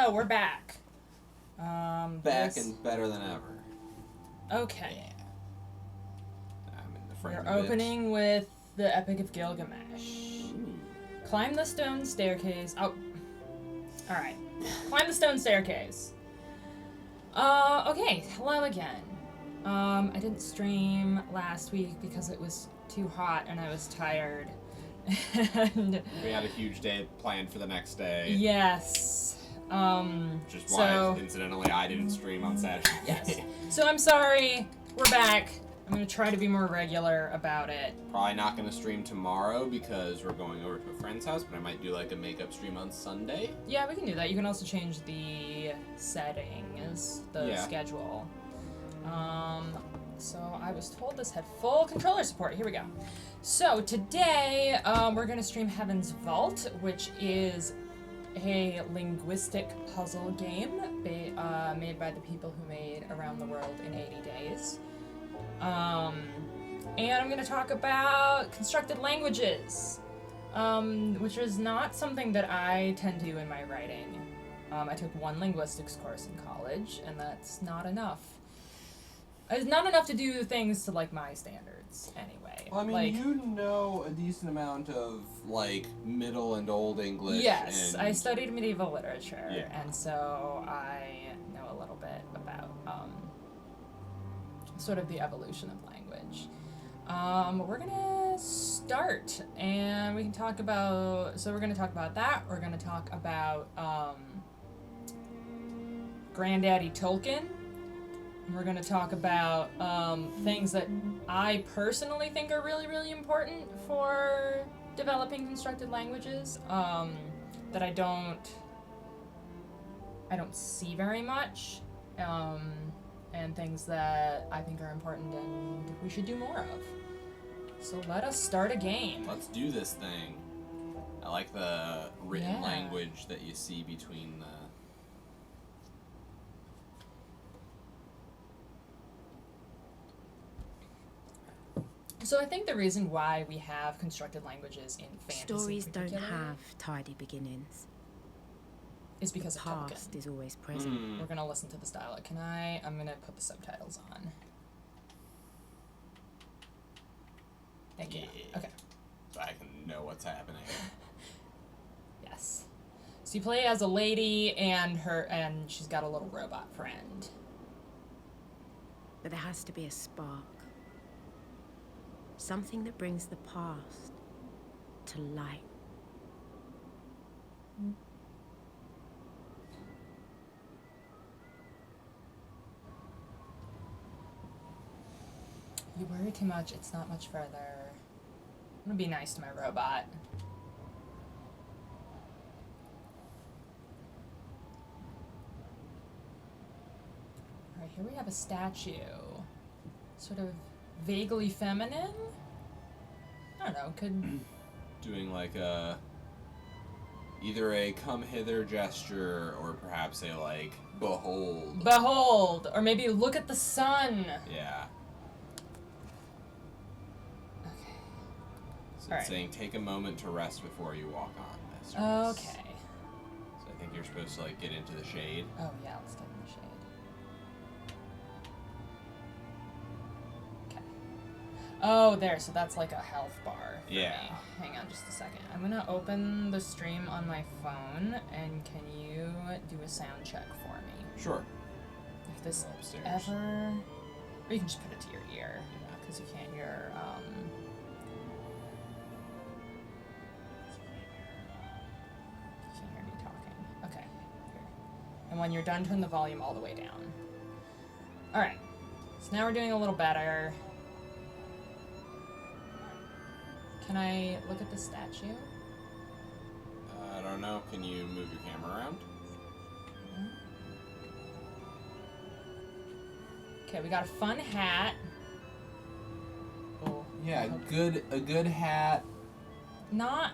go. We're back. Back and better than ever. Okay. Yeah. I'm in the frame We're of it. opening with the Epic of Gilgamesh. Ooh. Climb the stone staircase. Oh. Alright. Climb the stone staircase. Okay. Hello again. I didn't stream last week because it was too hot and I was tired. And We had a huge day planned for the next day. yes. Which is why, incidentally, I didn't stream on Saturday. Yes. So I'm sorry. We're back. I'm going to try to be more regular about it. Probably not going to stream tomorrow because we're going over to a friend's house, but I might do like a makeup stream on Sunday. Yeah, we can do that. You can also change the settings, the schedule. So I was told this had full controller support. Here we go. So today, we're going to stream Heaven's Vault, which is a linguistic puzzle game made by the people who made Around the World in 80 Days. And I'm going to talk about constructed languages, which is not something that I tend to do in my writing. I took one linguistics course in college, and that's not enough. It's not enough to do things to, like, my standards, anyway. Well, I mean, like, you know a decent amount of, like, Middle and Old English. Yes, and... I studied medieval literature, Yeah. and so I know a little bit about, sort of the evolution of language. We're gonna start, and we can talk about, so we're gonna talk about that. We're gonna talk about, Granddaddy Tolkien. We're going to talk about things that I personally think are really, really important for developing constructed languages that I don't see very much, and things that I think are important and we should do more of. So let us start a game. Let's do this thing. I like the written language that you see between the... So I think the reason why we have constructed languages in fantasy Stories don't have tidy beginnings. is because The of Tolkien. past is always present. We're gonna listen to this dialogue. I'm gonna put the subtitles on. Thank you. Yeah. Okay. So I can know what's happening. Yes. So you play as a lady and she's got a little robot friend. But there has to be a spark. Something that brings the past to light. You worry too much, it's not much further. I'm gonna be nice to my robot. Alright, here we have a statue. Sort of vaguely feminine? I don't know, could... Doing like a... Either a come hither gesture or perhaps a like, behold. Behold! Or maybe look at the sun! Yeah. Okay. So Alright. it's saying take a moment to rest before you walk on this. Okay. So I think you're supposed to like get into the shade. Oh yeah, let's get in the shade. Okay. Oh, there, so that's like a health bar for Yeah. me. Hang on just a second. I'm gonna open the stream on my phone, and can you do a sound check for me? Sure. If this Go upstairs. ever... Or you can just put it to your ear, Yeah. because you can't hear, you can't hear me talking. Okay, here. And when you're done, turn the volume all the way down. Alright, so now we're doing a little better. Can I look at the statue? I don't know. Can you move your camera around? Okay, we got a fun hat. Oh, Yeah, a good hat. not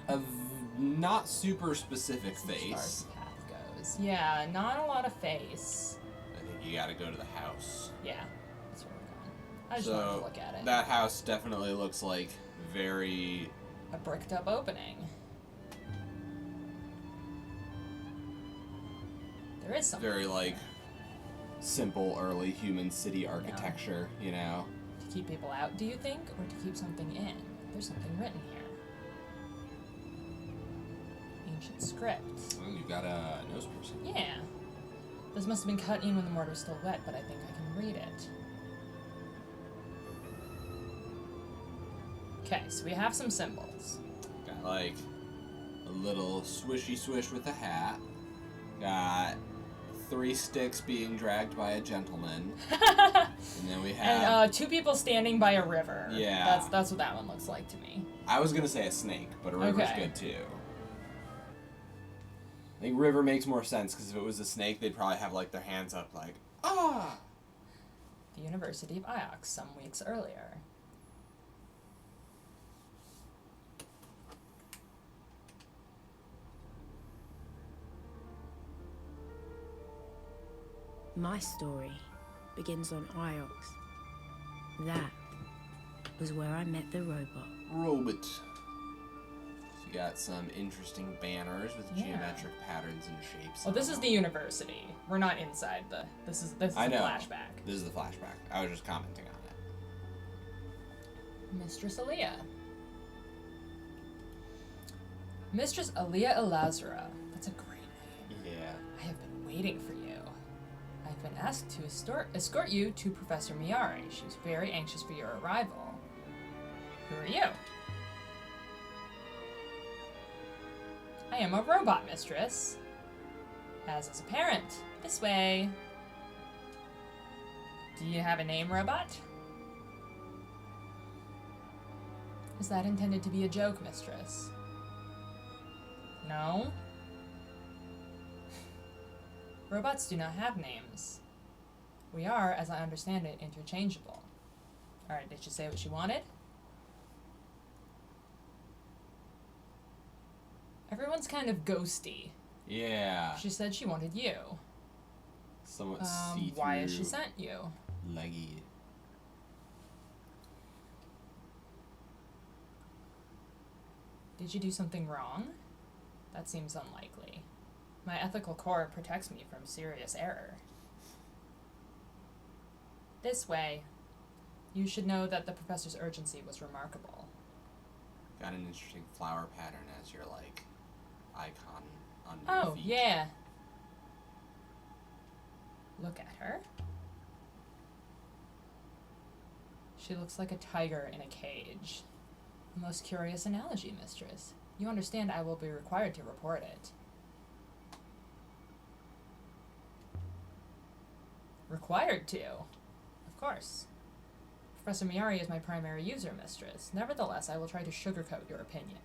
Not super specific as far as face. the path goes. Yeah, not a lot of face. I think you gotta go to the house. Yeah, that's where we're going. I just wanted to look at it. That house definitely looks like very... A bricked up opening. There is something. Very, like, there. simple early human city architecture, you know? To keep people out, do you think? Or to keep something in? There's something written here. Ancient script. Oh, you got a nose piercing. Yeah. This must have been cut in when the mortar was still wet, but I think I can read it. Okay, so we have some symbols. Got, like, a little swishy swish with a hat. Got 3 sticks being dragged by a gentleman. And then we have... And 2 people standing by a river. Yeah. That's what that one looks like to me. I was gonna say a snake, but a river's Okay. good too. I think river makes more sense, because if it was a snake, they'd probably have, like, their hands up, like, ah! The University of Iox, some weeks earlier. My story begins on Iox. That was where I met the robot. Robot. You got some interesting banners with Yeah. geometric patterns and shapes. Well, this is the university. We're not inside the... This is the I know. flashback. This is the flashback. I was just commenting on it. Mistress Aaliyah. Mistress Aaliyah Elazra. That's a great name. Yeah. I have been waiting for you. I've been asked to escort you to Professor Miari. She was very anxious for your arrival. Who are you? I am a robot, mistress. As is apparent. This way. Do you have a name, robot? Is that intended to be a joke, mistress? No? Robots do not have names. We are, as I understand it, interchangeable. Alright, did she say what she wanted? Everyone's kind of ghosty. Yeah. She said she wanted you. Somewhat see-through. Why has she sent you? Leggy. Did you do something wrong? That seems unlikely. My ethical core protects me from serious error. This way. You should know that the professor's urgency was remarkable. Got an interesting flower pattern as your, like, icon on your Oh, feet. yeah. Look at her. She looks like a tiger in a cage. A most curious analogy, mistress. You understand I will be required to report it. Required to? Of course. Professor Miari is my primary user, mistress. Nevertheless, I will try to sugarcoat your opinion.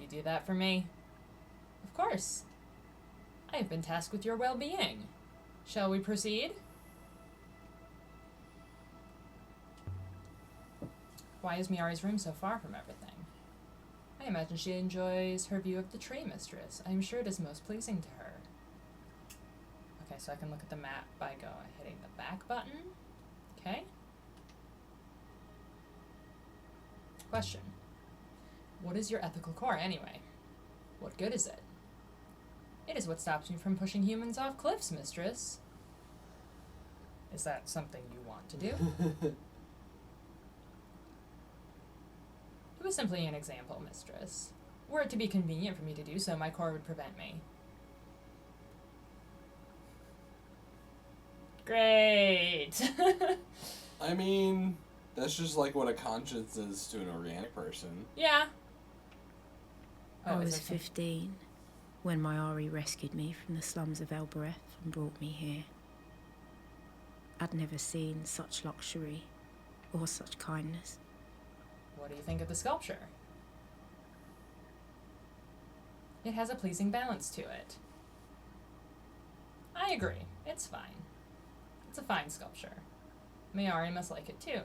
You do that for me? Of course. I have been tasked with your well-being. Shall we proceed? Why is Miari's room so far from everything? I imagine she enjoys her view of the tree, mistress. I am sure it is most pleasing to her. Okay, so I can look at the map by hitting the back button. Okay. Question. What is your ethical core, anyway? What good is it? It is what stops me from pushing humans off cliffs, mistress. Is that something you want to do? It was simply an example, mistress. Were it to be convenient for me to do so, my core would prevent me. Great! I mean, that's just like what a conscience is to an organic person. Yeah. I Oh, is was there some- 15 when Miari rescued me from the slums of Elbereth and brought me here. I'd never seen such luxury or such kindness. What do you think of the sculpture? It has a pleasing balance to it. I agree. It's fine. It's a fine sculpture. Miari must like it too.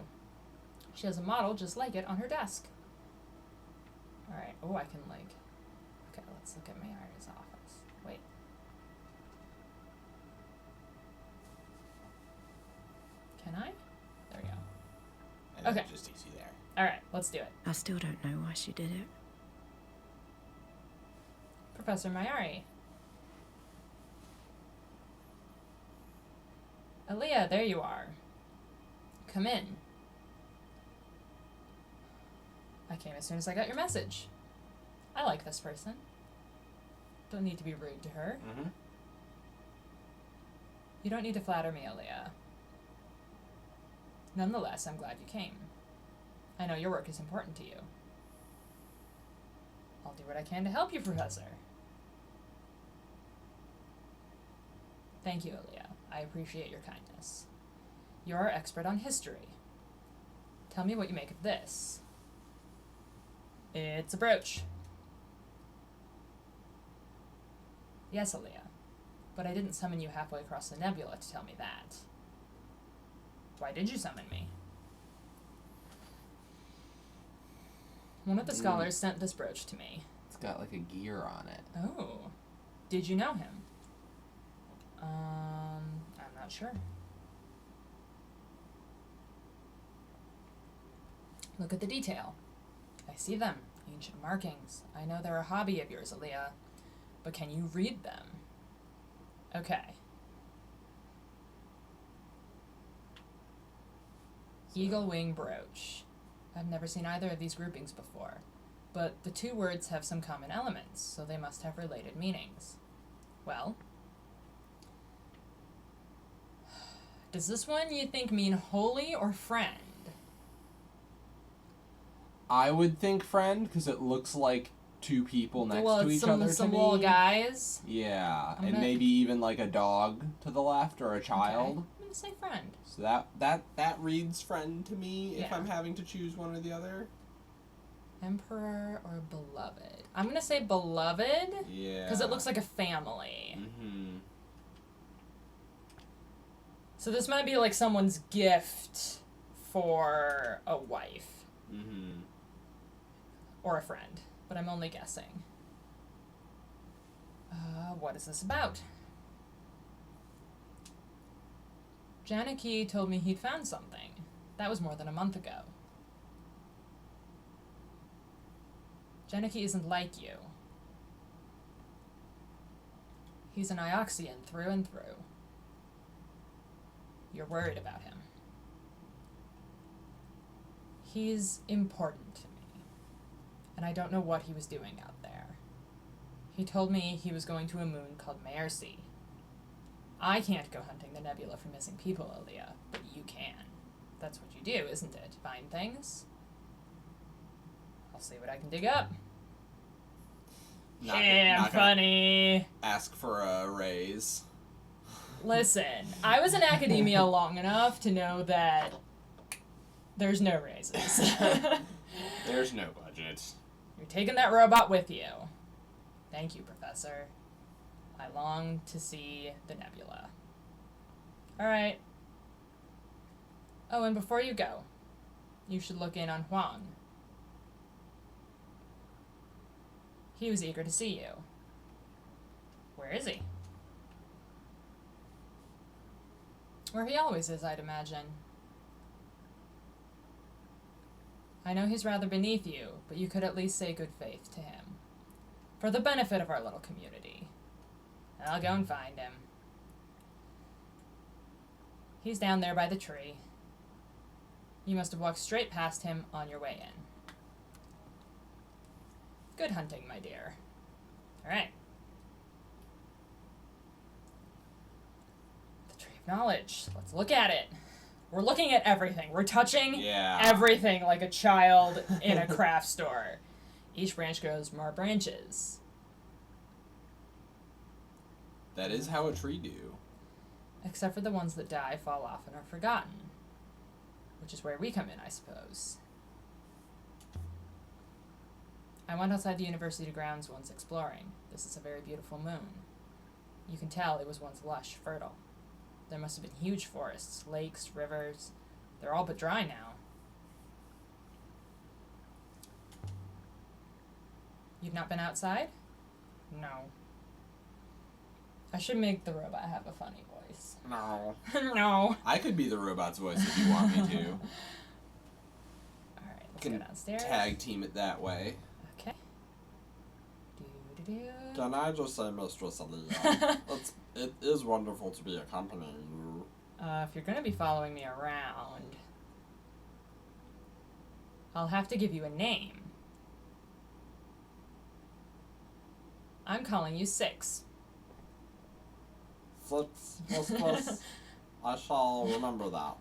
She has a model just like it on her desk. Alright, oh, I can like... Okay, let's look at Miari's office. Wait. Can I? There we go. And Okay. It just takes you there. Alright, let's do it. I still don't know why she did it. Professor Miari, Aaliyah, there you are. Come in. I came as soon as I got your message. I like this person. Don't need to be rude to her. Mm-hmm. You don't need to flatter me, Aaliyah. Nonetheless, I'm glad you came. I know your work is important to you. I'll do what I can to help you, Professor. Thank you, Aaliyah. I appreciate your kindness. You're our expert on history. Tell me what you make of this. It's a brooch. Yes, Aaliyah. But I didn't summon you halfway across the nebula to tell me that. Why did you summon me? One of the scholars sent this brooch to me. It's got like a gear on it. Oh. Did you know him? I'm not sure. Look at the detail. I see them. Ancient markings. I know they're a hobby of yours, Aaliyah. But can you read them? Okay. Eagle wing brooch. I've never seen either of these groupings before, but the two words have some common elements, so they must have related meanings. Well, does this one you think mean holy or friend? I would think friend, because it looks like two people next to each other to some me. little guys. Yeah, I'm and gonna- maybe even like a dog to the left or a child. Okay. I'm gonna say friend. So that reads friend to me if Yeah. I'm having to choose one or the other. Emperor or beloved? I'm gonna say beloved. Yeah. Because it looks like a family. Mm-hmm. So this might be like someone's gift for a wife Mm-hmm. or a friend, but I'm only guessing. What is this about? Janaki told me he'd found something. That was more than a month ago. Janaki isn't like you. He's an Ioxian through and through. You're worried about him. He's important to me, and I don't know what he was doing out there. He told me he was going to a moon called Mercy. I can't go hunting the nebula for missing people, Aaliyah, but you can. That's what you do, isn't it? Find things? I'll see what I can dig up. Not I'm gonna funny. ask for a raise. Listen, I was in academia long enough to know that there's no raises. There's no budget. You're taking that robot with you. Thank you, Professor. I long to see the nebula. Alright. Oh, and before you go, you should look in on Huang. He was eager to see you. Where is he? Where he always is, I'd imagine. I know he's rather beneath you, but you could at least say good faith to him. For the benefit of our little community. I'll go and find him. He's down there by the tree. You must have walked straight past him on your way in. Good hunting, my dear. Alright. The Tree of Knowledge. Let's look at it. We're looking at everything. We're touching everything like a child in a craft store. Each branch grows more branches. That is how a tree do. Except for the ones that die, fall off, and are forgotten. Which is where we come in, I suppose. I went outside the university grounds once exploring. This is a very beautiful moon. You can tell it was once lush, fertile. There must have been huge forests, lakes, rivers. They're all but dry now. You've not been outside? No. I should make the robot have a funny voice. No. No. I could be the robot's voice if you want me to. Alright, let's Can go downstairs. tag team it that way. Okay. Do-do-do. Can I just say, Mistress Aaliyah, it is wonderful to be accompanying you. If you're gonna be following me around, I'll have to give you a name. I'm calling you Six. Six, mistress. I shall remember that.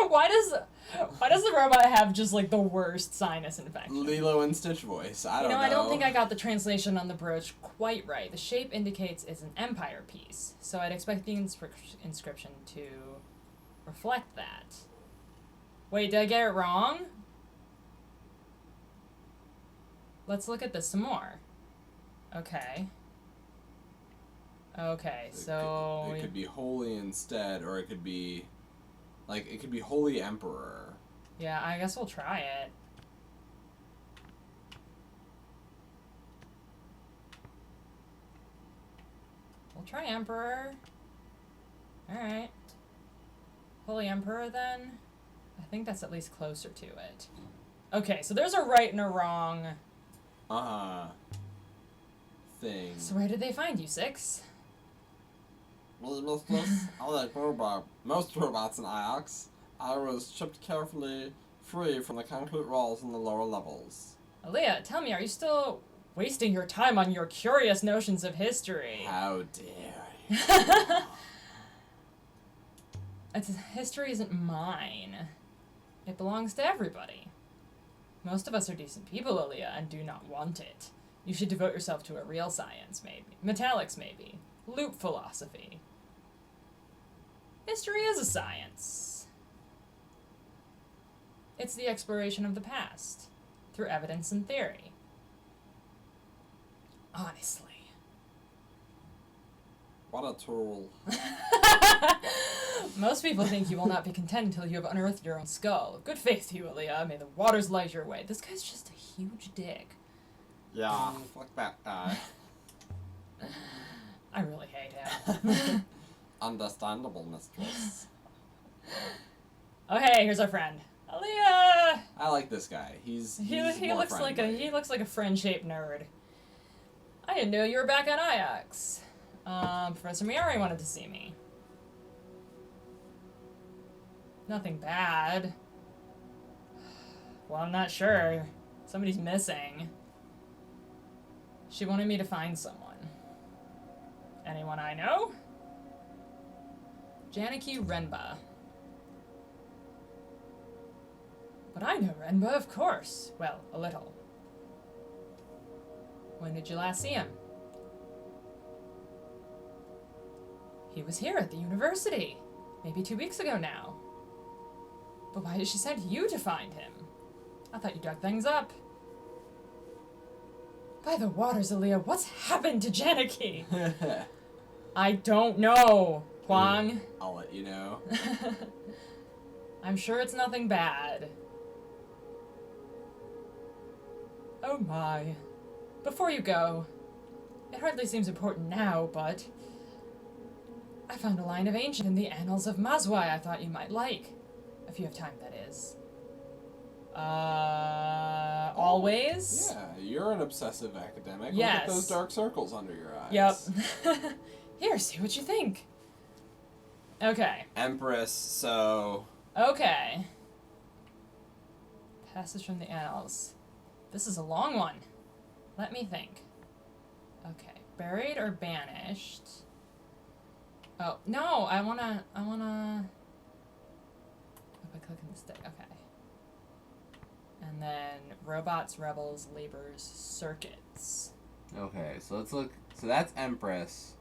Why does the robot have just like the worst sinus infection? Lilo and Stitch voice. I don't know. I don't think I got the translation on the brooch quite right. The shape indicates it's an empire piece, so I'd expect the inscription to reflect that. Wait, did I get it wrong? Let's look at this some more. Okay. Okay, so... It could be Holy instead, or it could be... Like, it could be Holy Emperor. Yeah, I guess we'll try it. We'll try Emperor. Alright. Holy Emperor, then? I think that's at least closer to it. Okay, so there's a right and a wrong... Thing. So where did they find you, Six? Me, mistress, unlike most robots in Iox, I was chipped carefully free from the concrete walls in the lower levels. Aaliyah, tell me, are you still wasting your time on your curious notions of history? How dare you? History isn't mine. It belongs to everybody. Most of us are decent people, Aaliyah, and do not want it. You should devote yourself to a real science, maybe. Metallics, maybe. Loop philosophy. History is a science. It's the exploration of the past, through evidence and theory. Honestly. What a tool. Most people think you will not be content until you have unearthed your own skull. Good faith to you, Aaliyah. May the waters light your way. This guy's just a huge dick. Yeah, fuck that guy. I really hate him. Understandable, mistress. Oh hey, here's our friend. Aaliyah! I like this guy. He He looks like a friend-shaped nerd. I didn't know you were back on Iox. Professor Miari wanted to see me. Nothing bad. Well, I'm not sure. Somebody's missing. She wanted me to find someone. Anyone I know? Janaki Renba. But I know Renba, of course. Well, a little. When did you last see him? He was here at the university. Maybe 2 weeks ago now. But why did she send you to find him? I thought you dug things up. By the waters, Aaliyah, what's happened to Janaki? I don't know, Huang. I'll let you know. I'm sure it's nothing bad. Oh my. Before you go, it hardly seems important now, but I found a line of ancient in the Annals of Mazwai I thought you might like. If you have time, that is. Always? Yeah, you're an obsessive academic. Yes. Look at those dark circles under your eyes. Yep. Here, see what you think. Okay. Empress, so... Okay. Passage from the Annals. This is a long one. Let me think. Okay. Buried or banished? Oh, no, I wanna... If I click on this stick, okay. And then robots, rebels, labors, circuits. Okay, so let's look... So that's Empress.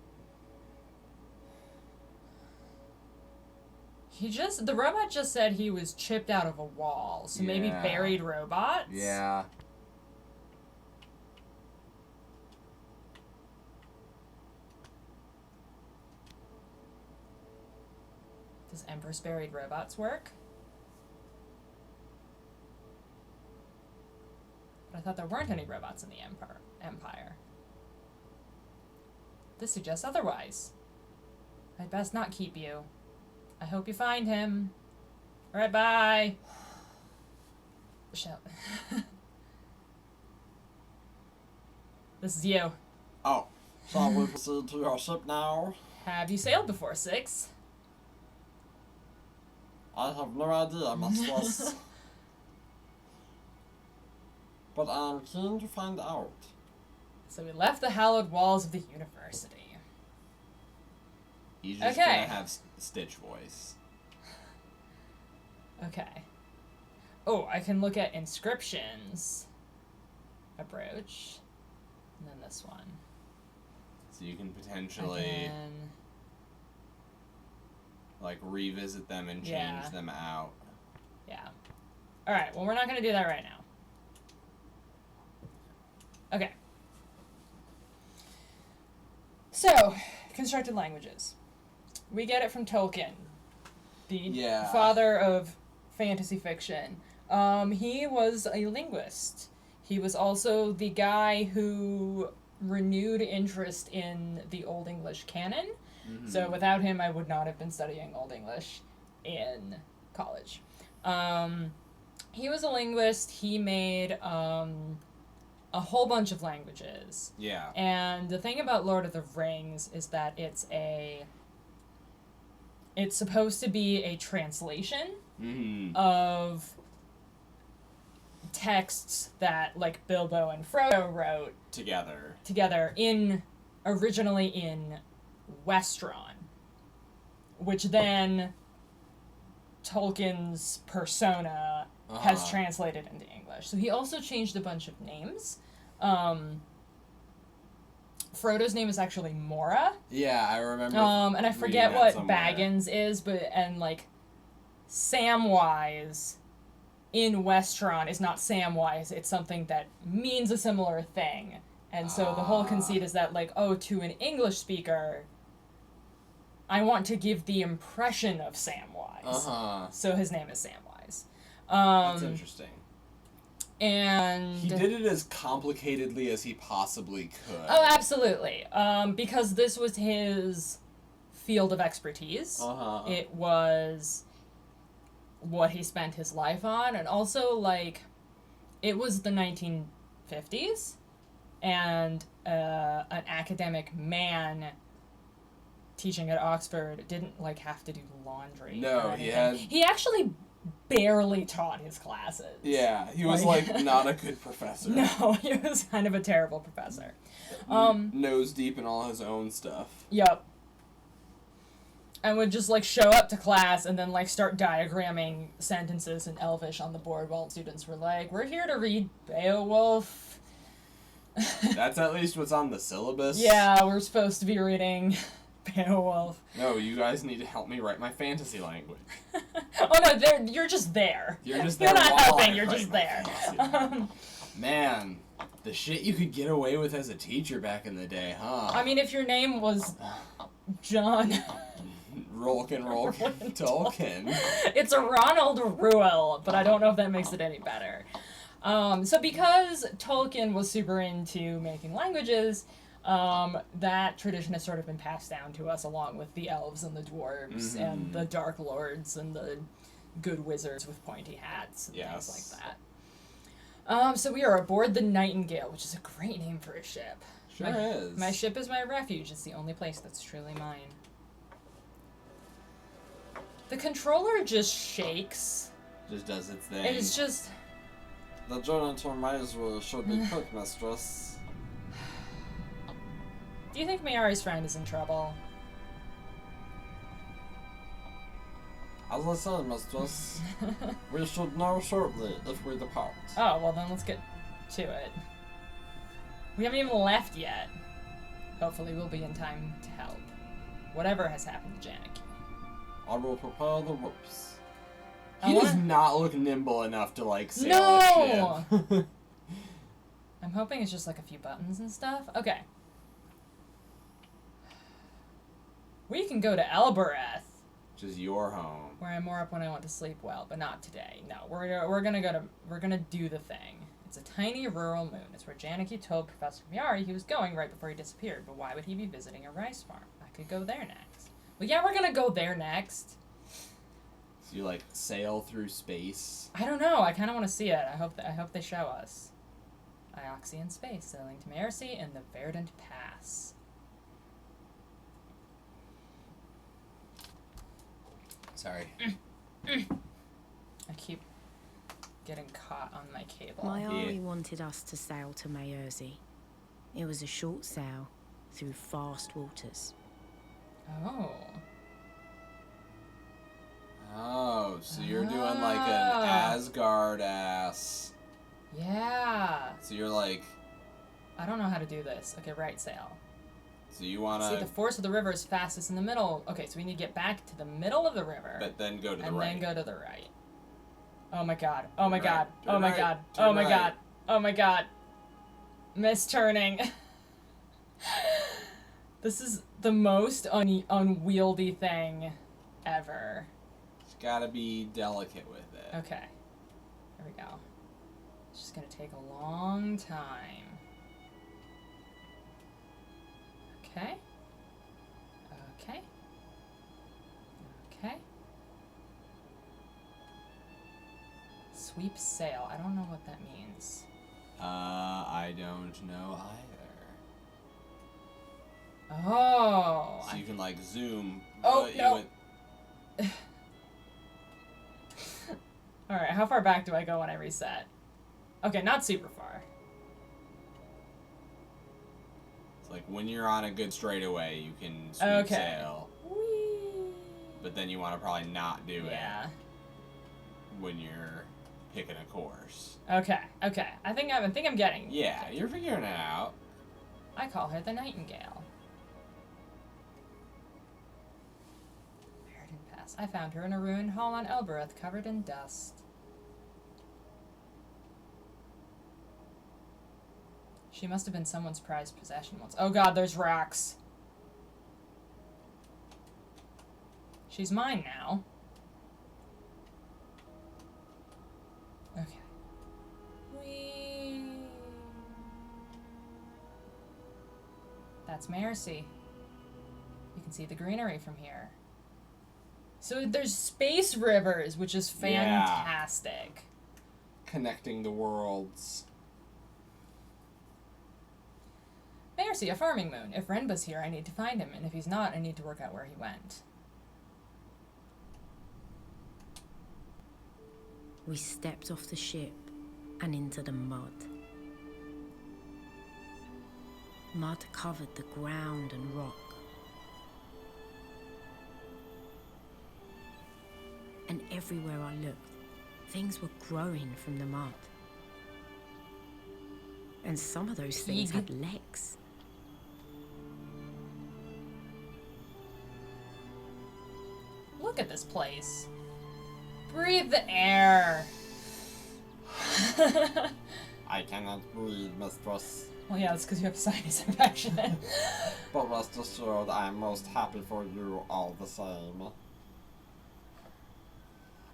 The robot just said he was chipped out of a wall, so maybe Yeah. buried robots? Yeah. Does Empress buried robots work? But I thought there weren't any robots in the Empire. This suggests otherwise. I'd best not keep you. I hope you find him. Alright, bye. Shall... This is you. Oh, shall we proceed to your ship now? Have you sailed before, Six? I have no idea, mistress. But I'm keen to find out. So we left the hallowed walls of the university. He's just Okay. gonna have Stitch voice. Okay. Oh, I can look at inscriptions. A brooch. And then this one. So you can I potentially can... like revisit them and change Yeah. them out. Yeah. Alright, well, we're not going to do that right now. Okay. So, constructed languages. We get it from Tolkien, the Yeah. father of fantasy fiction. He was a linguist. He was also the guy who renewed interest in the Old English canon. Mm-hmm. So without him, I would not have been studying Old English in college. He was a linguist. He made a whole bunch of languages. Yeah. And the thing about Lord of the Rings is that it's supposed to be a translation Mm-hmm. of texts that, like, Bilbo and Frodo wrote together originally in Westron, which then Tolkien's persona has translated into English. So he also changed a bunch of names. Frodo's name is actually Mora. Yeah, I remember. And I forget reading that what somewhere. Baggins is, and like Samwise in Westron is not Samwise. It's something that means a similar thing. And so the whole conceit is that, like, oh, to an English speaker, I want to give the impression of Samwise. So his name is Samwise. That's interesting. And He did it as complicatedly as he possibly could. oh, absolutely. Because this was his field of expertise. It was what he spent his life on, and also, like, it was the 1950s, and an academic man teaching at Oxford didn't, like, have to do laundry. No, or he anything. He actually barely taught his classes. Yeah, he was like not a good professor. No, he was kind of a terrible professor. Nose deep in all his own stuff. Yep. And would just, like, show up to class and then, like, start diagramming sentences in Elvish on the board while students were like, we're here to read Beowulf. That's at least what's on the syllabus. Yeah, we're supposed to be reading Beowulf. No, you guys need to help me write my fantasy language. Oh, no, you're just there. You're just You're there not while helping, I you're write just my there. fantasy language. Man, the shit you could get away with as a teacher back in the day, huh? I mean, if your name was John... Rolkin Tolkien. It's a Ronald Reuel, but I don't know if that makes it any better. So because Tolkien was super into making languages, that tradition has sort of been passed down to us along with the elves and the dwarves and the dark lords and the good wizards with pointy hats and things like that. So we are aboard the Nightingale, which is a great name for a ship. Sure is. My ship is my refuge. It's the only place that's truly mine. The controller just shakes. Just does its thing. It's just... The journey to Maisru should be quick, mistress. Do you think Mayari's friend is in trouble? As I said, mistress, we should know shortly if we depart. Oh, well then let's get to it. We haven't even left yet. Hopefully we'll be in time to help. Whatever has happened to Janek. I will prepare the ropes. He does not look nimble enough to, like, sail No! a ship. I'm hoping it's just like a few buttons and stuff. Okay. We can go to Elbereth, Which is your home. where I'm more up when I want to sleep well, but not today. No, we're gonna do the thing. It's a tiny rural moon. It's where Janek told Professor Mayari he was going right before he disappeared, but why would he be visiting a rice farm? I could go there next. Well, yeah, we're gonna go there next. So you, like, sail through space. I don't know. I kind of want to see it. I hope they show us. Ioxian space, sailing to Mercy and the Verdant Pass. Sorry. I keep getting caught on my cable. Mayari wanted us to sail to Maerzi. It was a short sail through fast waters. Oh. Oh, so you're doing like an Asgard ass. Yeah. So you're like. I don't know how to do this. Okay, right sail. So you wanna. See, the force of the river is fastest in the middle. Okay, so we need to get back to the middle of the river. But then go to the and right. then go to the right. Oh my god. Oh my Turn god. right. Oh Turn my right. god. Turn Oh my right. god. Oh my god. Misturning. This is the most unwieldy thing ever. Just gotta be delicate with it. Okay. Here we go. It's just gonna take a long time. Okay. Okay. Okay. Sweep sail. I don't know what that means. I don't know either. Oh. So you can like zoom. Oh, but no. went- Alright, how far back do I go when I reset? Okay, not super far. It's like when you're on a good straightaway, you can sweep Okay. sail. Whee! But then you want to probably not do Yeah. it when you're picking a course. Okay, okay. I think I'm getting. Yeah, you're figuring it out. I call her the Nightingale. Paradin Pass. I found her in a ruined hall on Elbereth, covered in dust. She must have been someone's prized possession once. Oh god, there's rocks. She's mine now. Okay. Whee! That's Mercy. You can see the greenery from here. So there's space rivers, which is Yeah. fantastic. Connecting the worlds. Mercy, a farming moon. If Renba's here, I need to find him, and if he's not, I need to work out where he went. We stepped off the ship and into the mud. Mud covered the ground and rock. And everywhere I looked, things were growing from the mud. And some of those things had legs. Look at this place. Breathe the air. I cannot breathe, mistress. Well, yeah, that's because you have a sinus infection. But rest assured, I am most happy for you all the same.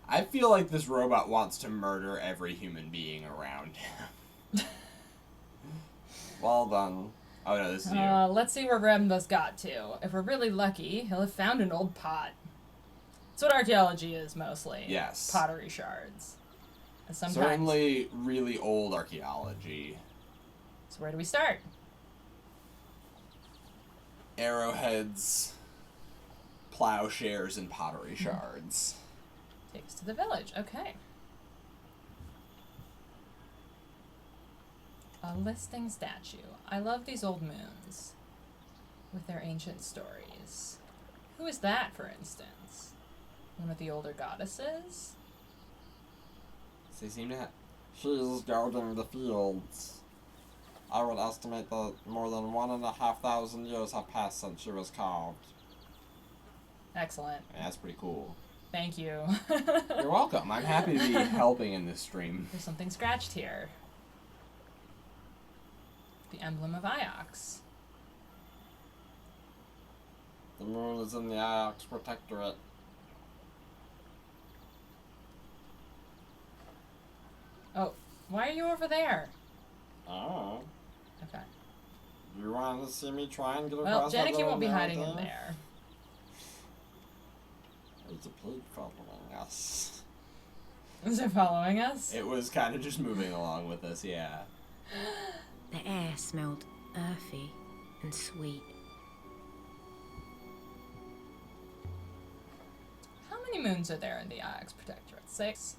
I feel like this robot wants to murder every human being around him. Well done. Oh no, this is you. Let's see where Renba's got to. If we're really lucky, he'll have found an old pot. That's what archaeology is, mostly. Yes. Pottery shards. And sometimes... Certainly really old archaeology. So where do we start? Arrowheads, plowshares, and pottery shards. Takes to the village. Okay. A listing statue. I love these old moons with their ancient stories. Who is that, for instance? One of the older goddesses? So they seem to have... She is guarding the fields. I would estimate that more than 1,500 years have passed since she was carved. Excellent. Yeah, that's pretty cool. Thank you. You're welcome. I'm happy to be helping in this stream. There's something scratched here. The emblem of Iox. The moon is in the Iox Protectorate. Oh, why are you over there? Oh. Okay. You wanted to see me try and get Well, across that Janicki little won't be hiding in narrative? there. There's a pig following us. Is it following us? It was kind of just moving along with us, yeah. The air smelled earthy and sweet. How many moons are there in the Ix Protectorate? 6?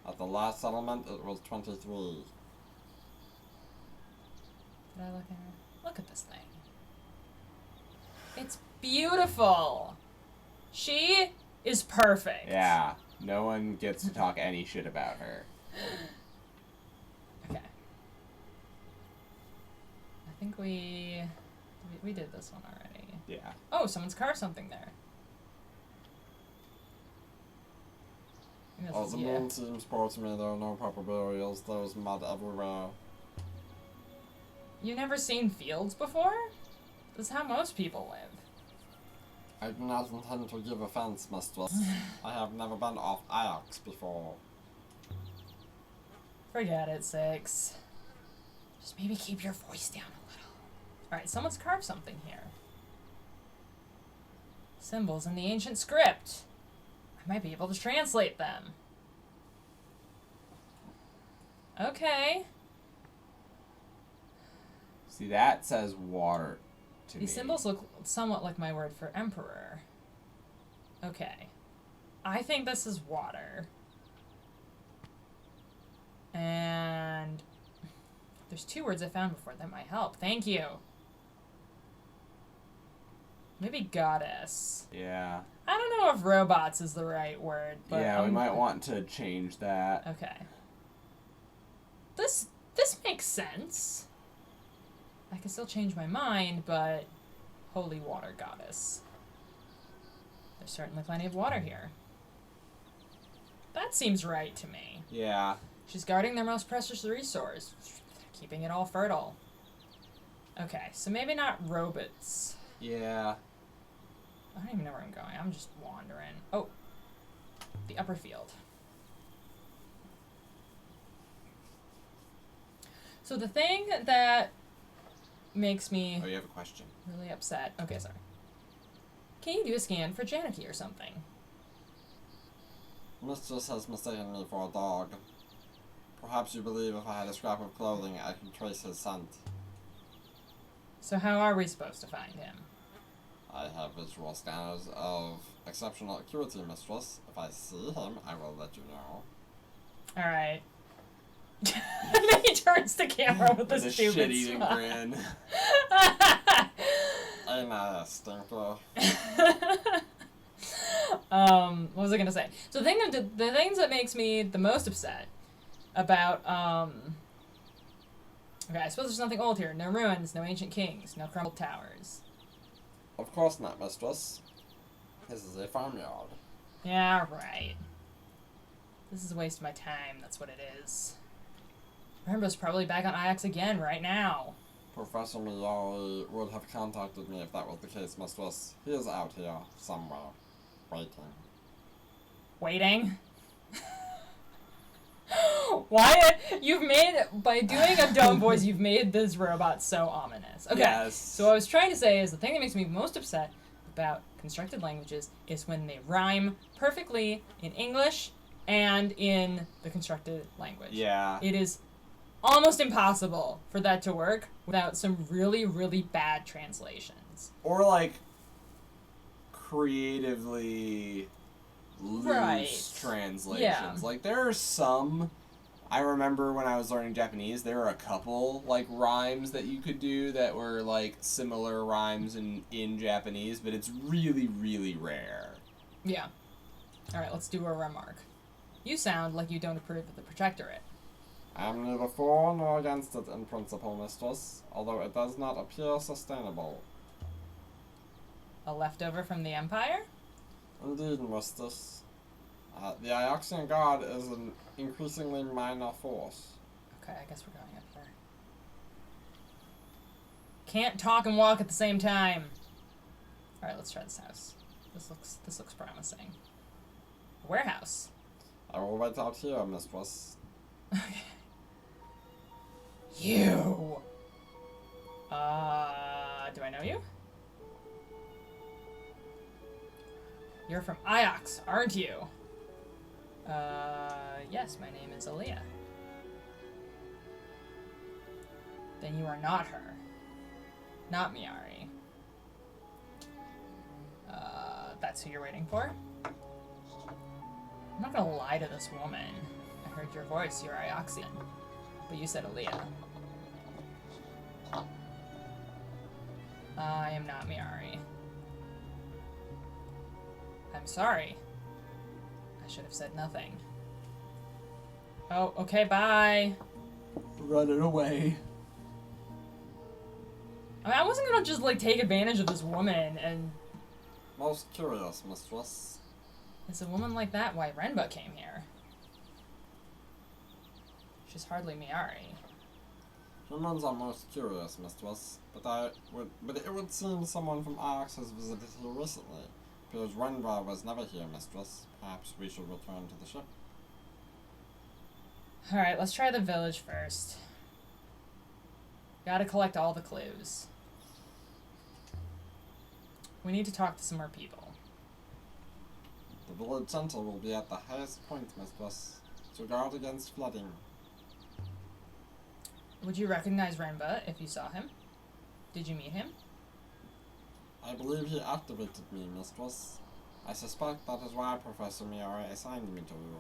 At the last settlement, it was 23. Did I look at her? Look at this thing. It's beautiful. She is perfect. Yeah. No one gets to talk any shit about her. Okay. I think we did this one already. Yeah. Oh, someone's carved something there. I think Oh, this the is- moon seems poor to me. There are no proper burials. There's mud everywhere. You've never seen fields before? This is how most people live. I do not intend to give offense, mistress. I have never been off Ix before. Forget it, 6. Just maybe keep your voice down a little. Alright, someone's carved something here. Symbols in the ancient script. I might be able to translate them. Okay. See, that says water to These me. symbols look somewhat like my word for emperor. Okay. I think this is water. And there's 2 words I found before that might help. Thank you. Maybe goddess. Yeah. I don't know if robots is the right word, but Yeah, we might want to change that. Okay. This makes sense. I can still change my mind, but holy water goddess. There's certainly plenty of water here. That seems right to me. Yeah. She's guarding their most precious resource, keeping it all fertile. Okay, so maybe not robots. Yeah. I don't even know where I'm going. I'm just wandering. Oh, the upper field. So the thing that makes me Oh, you have a question. really upset. Okay, sorry. Can you do a scan for Janaki or something? Mistress has mistaken me for a dog. Perhaps you believe if I had a scrap of clothing, I could trace his scent. So how are we supposed to find him? I have visual scanners of exceptional acuity, mistress. If I see him, I will let you know. Alright. And then he turns the camera with With a a stupid shit-eating smile. grin. Hey, now, stinker. What was I gonna say? So the things that makes me the most upset about okay, I suppose there's nothing old here. No ruins, no ancient kings, no crumbled towers. Of course not, mistress. This is a farmyard. Yeah, right. This is a waste of my time, that's what it is. Remember's probably back on Ix again right now. Professor Miyari would have contacted me if that was the case, mistress. He is out here, somewhere, waiting. Waiting? Why? You've made, by doing a dumb voice, you've made this robot so ominous. Okay, Yes. so what I was trying to say is the thing that makes me most upset about constructed languages is when they rhyme perfectly in English and in the constructed language. Yeah. It is almost impossible for that to work without some really, really bad translations. Or, like, creatively loose Right. translations. Yeah. Like, there are some... I remember when I was learning Japanese, there were a couple, like, rhymes that you could do that were, like, similar rhymes in Japanese, but it's really, really rare. Yeah. Alright, let's do a remark. You sound like you don't approve of the Protectorate. I am neither for nor against it in principle, mistress, although it does not appear sustainable. A leftover from the Empire? Indeed, mistress. The Ioxian Guard is an increasingly minor force. Okay, I guess we're going up there. Can't talk and walk at the same time. Alright, let's try this house. This looks promising. A warehouse. I will wait out here, mistress. Okay. You! Do I know you? You're from Iox, aren't you? Yes, my name is Aaliyah. Then you are not her. Not Miyari. That's who you're waiting for? I'm not gonna lie to this woman. I heard your voice, you're Ioxian. But you said Aaliyah. I am not Miari. I'm sorry. I should have said nothing. Oh, okay, bye. Running away. I mean, I wasn't gonna just, like, take advantage of this woman, and Most curious, mistress. it's a woman like that why Renba came here. She's hardly Miari. Humans are most curious, mistress, but it would seem someone from Arx has visited here recently. Appears Renba was never here, mistress. Perhaps we should return to the ship. Alright, let's try the village first. Gotta collect all the clues. We need to talk to some more people. The village center will be at the highest point, mistress, to guard against flooding. Would you recognize Renba if you saw him? Did you meet him? I believe he activated me, mistress. I suspect that is why Professor Miara assigned me to you.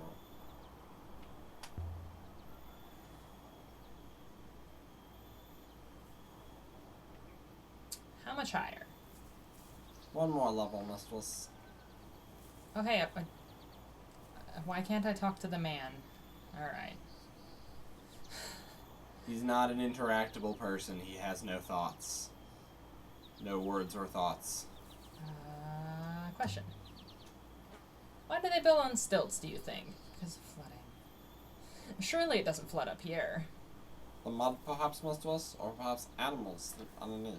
How much higher? One more level, mistress. Oh, hey, why can't I talk to the man? Alright. He's not an interactable person. He has no thoughts. No words or thoughts. Question. Why do they build on stilts, do you think? Because of flooding. Surely it doesn't flood up here. The mud, perhaps, mistress, or perhaps animals sleep underneath.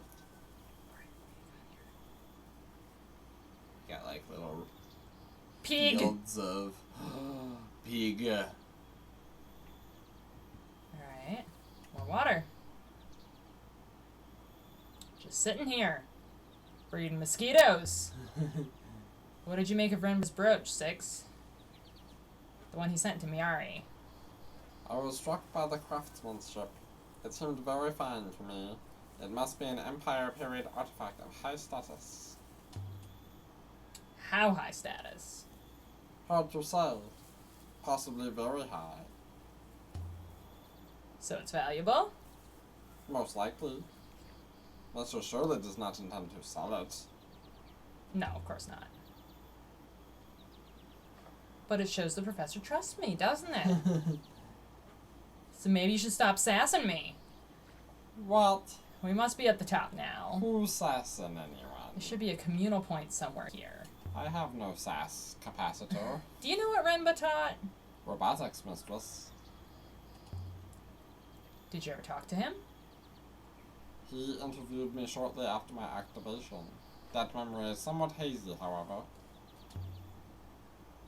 Got like little Pig! fields of pig. Alright. More water. Just sitting here. Breeding mosquitoes. What did you make of Renba's brooch, Six? The one he sent to Miari. I was struck by the craftsmanship. It seemed very fine to me. It must be an Empire period artifact of high status. How high status? Hard to say. Possibly very high. So it's valuable? Most likely. Mr. Shirley does not intend to sell it. No, of course not. But it shows the professor trusts me, doesn't it? So maybe you should stop sassing me. What? We must be at the top now. Who's sassing anyone? There should be a communal point somewhere here. I have no sass capacitor. Do you know what Renba taught? Robotics, mistress. Did you ever talk to him? He interviewed me shortly after my activation. That memory is somewhat hazy, however.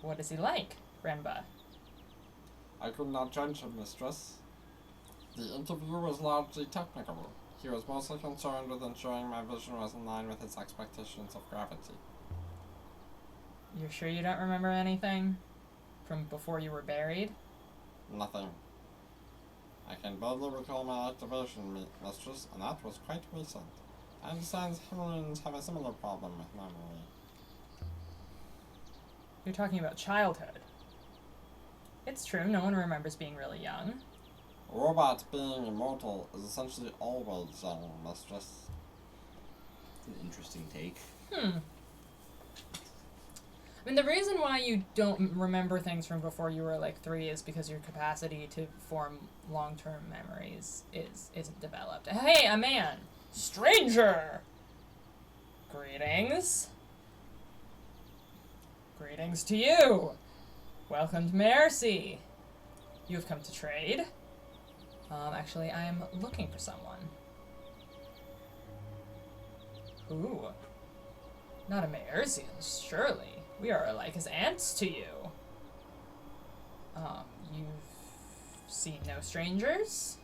What is he like, Renba? I could not judge him, mistress. The interview was largely technical. He was mostly concerned with ensuring my vision was in line with his expectations of gravity. You're sure you don't remember anything? From before you were buried? Nothing. I can barely recall my activation, mistress, and that was quite recent. I understand Himelians have a similar problem with memory. You're talking about childhood. It's true, no one remembers being really young. A robot being immortal is essentially always young, mistress. It's an interesting take. I mean, the reason why you don't remember things from before you were like 3 is because your capacity to form long-term memories isn't developed. Hey, a man! Stranger! Greetings. Greetings to you! Welcome to Mercy. You have come to trade. Actually, I am looking for someone. Ooh. Not a Mercian, surely. We are like as ants to you. You've seen no strangers?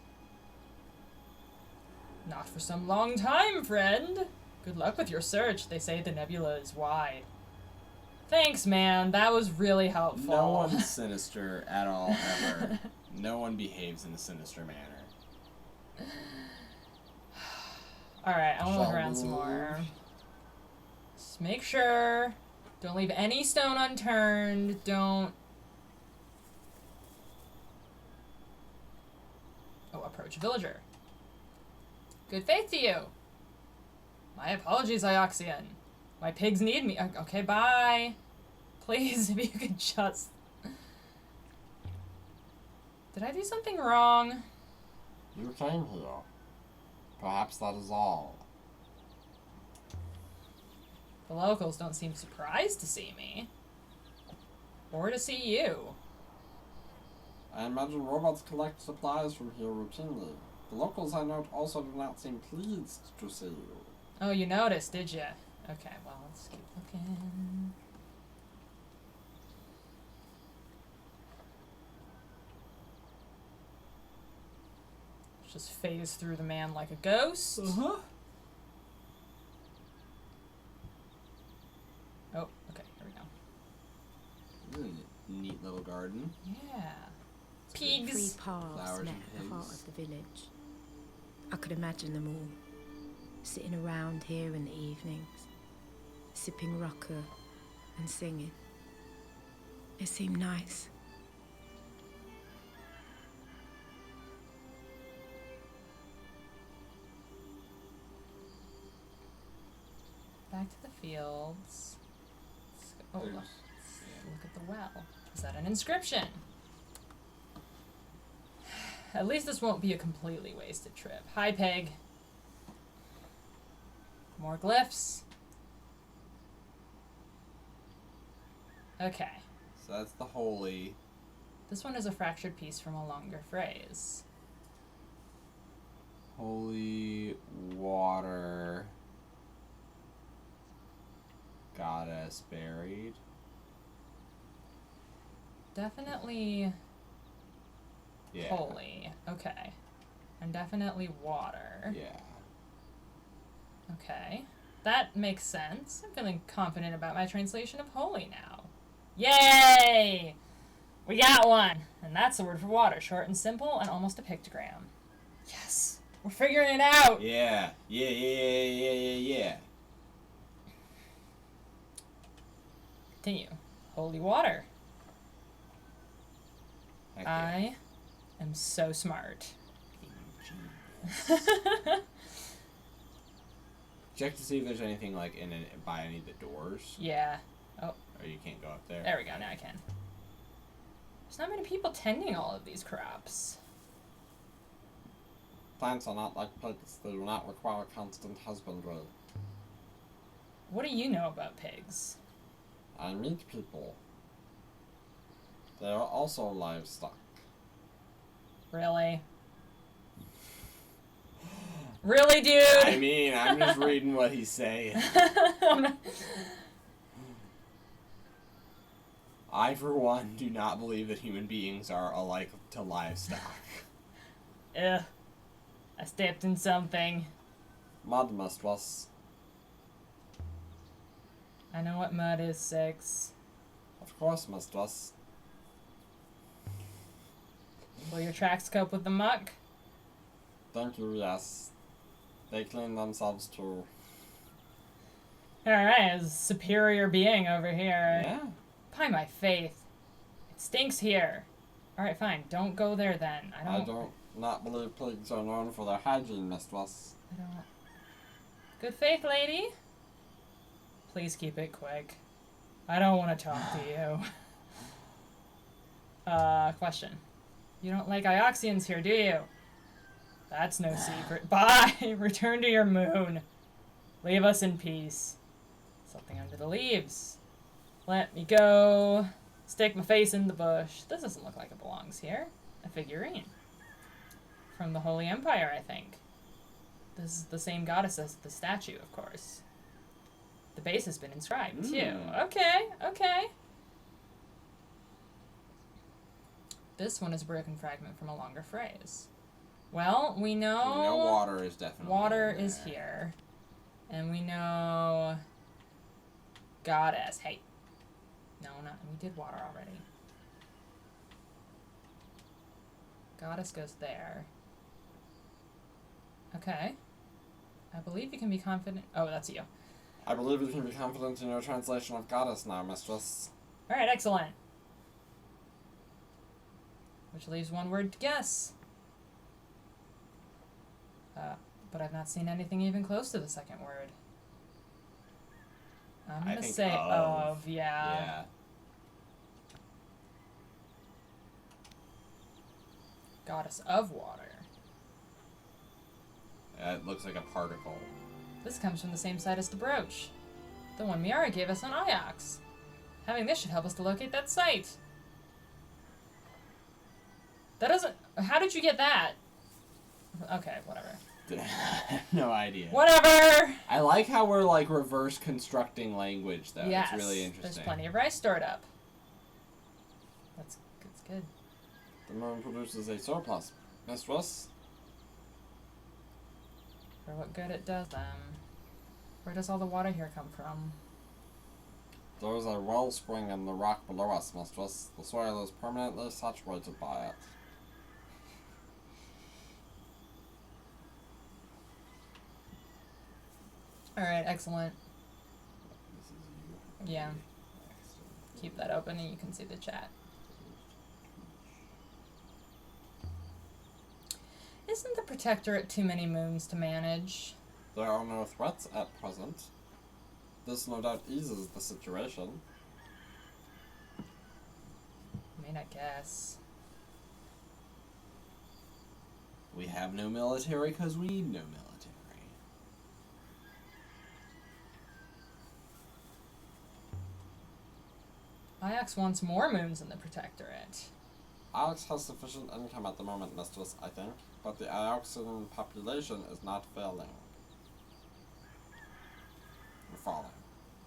Not for some long time, friend. Good luck with your search. They say the nebula is wide. Thanks, man. That was really helpful. No one's sinister at all, ever. No one behaves in a sinister manner. Alright, I want to look Shall around we some move? more. Just make sure. Don't leave any stone unturned. Don't approach a villager. Good faith to you. My apologies, Ioxian. My pigs need me. Okay, bye. Please, if you could just... Did I do something wrong? You came here. Perhaps that is all. The locals don't seem surprised to see me. Or to see you. I imagine robots collect supplies from here routinely. The locals I note also do not seem pleased to see you. Oh, you noticed, did you? Okay, well, let's keep looking. Just phase through the man like a ghost. Uh-huh. Oh, okay, here we go. Neat little garden. Yeah. Three Pigs. paths Flowers met and at the heart pigs. of the village. I could imagine them all, sitting around here in the evenings, sipping rucker and singing. It seemed nice. Back to the fields. Let's go. Oh, There's- look at the well. Is that an inscription? At least this won't be a completely wasted trip. Hi, Peg. More glyphs. Okay. So that's the holy. This one is a fractured piece from a longer phrase. Holy water goddess buried. Definitely Yeah. holy. Okay. And definitely water. Yeah. Okay. That makes sense. I'm feeling confident about my translation of holy now. Yay! We got one! And that's the word for water. Short and simple and almost a pictogram. Yes! We're figuring it out! Yeah. Yeah. Continue. Holy water. Heck yeah. I am so smart. Check to see if there's anything like in it by any of the doors. Yeah. Or you can't go up there. There we go. Now I can. There's not many people tending all of these crops. Plants are not like pigs. They do not require constant husbandry. What do you know about pigs? I meet people. They are also livestock. Really? Really, dude? I mean, I'm just reading what he's saying. I'm not- I, for one, do not believe that human beings are alike to livestock. Ugh. I stepped in something. Mud mistress. I know what mud is, 6. Of course, mistress. Will your tracks cope with the muck? Thank you, yes. They clean themselves too. Alright, there's a superior being over here. Yeah. By my faith. It stinks here. Alright, fine. Don't go there then. I don't not believe pigs are known for their hygiene, mistress. I don't. Good faith, lady. Please keep it quick. I don't want to talk to you. Question. You don't like Ioxians here, do you? That's no secret. Bye! Return to your moon. Leave us in peace. Something under the leaves. Let me go. Stick my face in the bush. This doesn't look like it belongs here. A figurine. From the Holy Empire, I think. This is the same goddess as the statue, of course. The base has been inscribed, too. Okay. This one is a broken fragment from a longer phrase. Well, we know... We know water is definitely Water in is there. here. And we know... Goddess. Hey. No, not... We did water already. Goddess goes there. Okay. I believe you can be confident... Oh, that's you. I believe you can be confident in your translation of goddess now, mistress. Alright, excellent. Which leaves one word to guess. But I've not seen anything even close to the second word. I'm I gonna think say of. yeah. Yeah. Goddess of water. It looks like a particle. This comes from the same site as the brooch. The one Miara gave us on Iox. Having this should help us to locate that site. That doesn't... How did you get that? Okay, whatever. I have no idea. Whatever! I like how we're like reverse constructing language though. Yes, It's really there's interesting. plenty of rice stored up. That's good. The moon produces a surplus, mistress. For what good it does them. Where does all the water here come from? There is a wellspring in the rock below us, mistress. The soil is permanently saturated by it. Alright, excellent. This is you. Yeah. Keep that open and you can see the chat. Isn't the Protectorate too many moons to manage? There are no threats at present. This no doubt eases the situation. I mean, I guess. We have no military because we need no military. Iox wants more moons in the Protectorate. Alex has sufficient income at the moment, mistress, I think, but the Ioxian population is not failing. We're falling.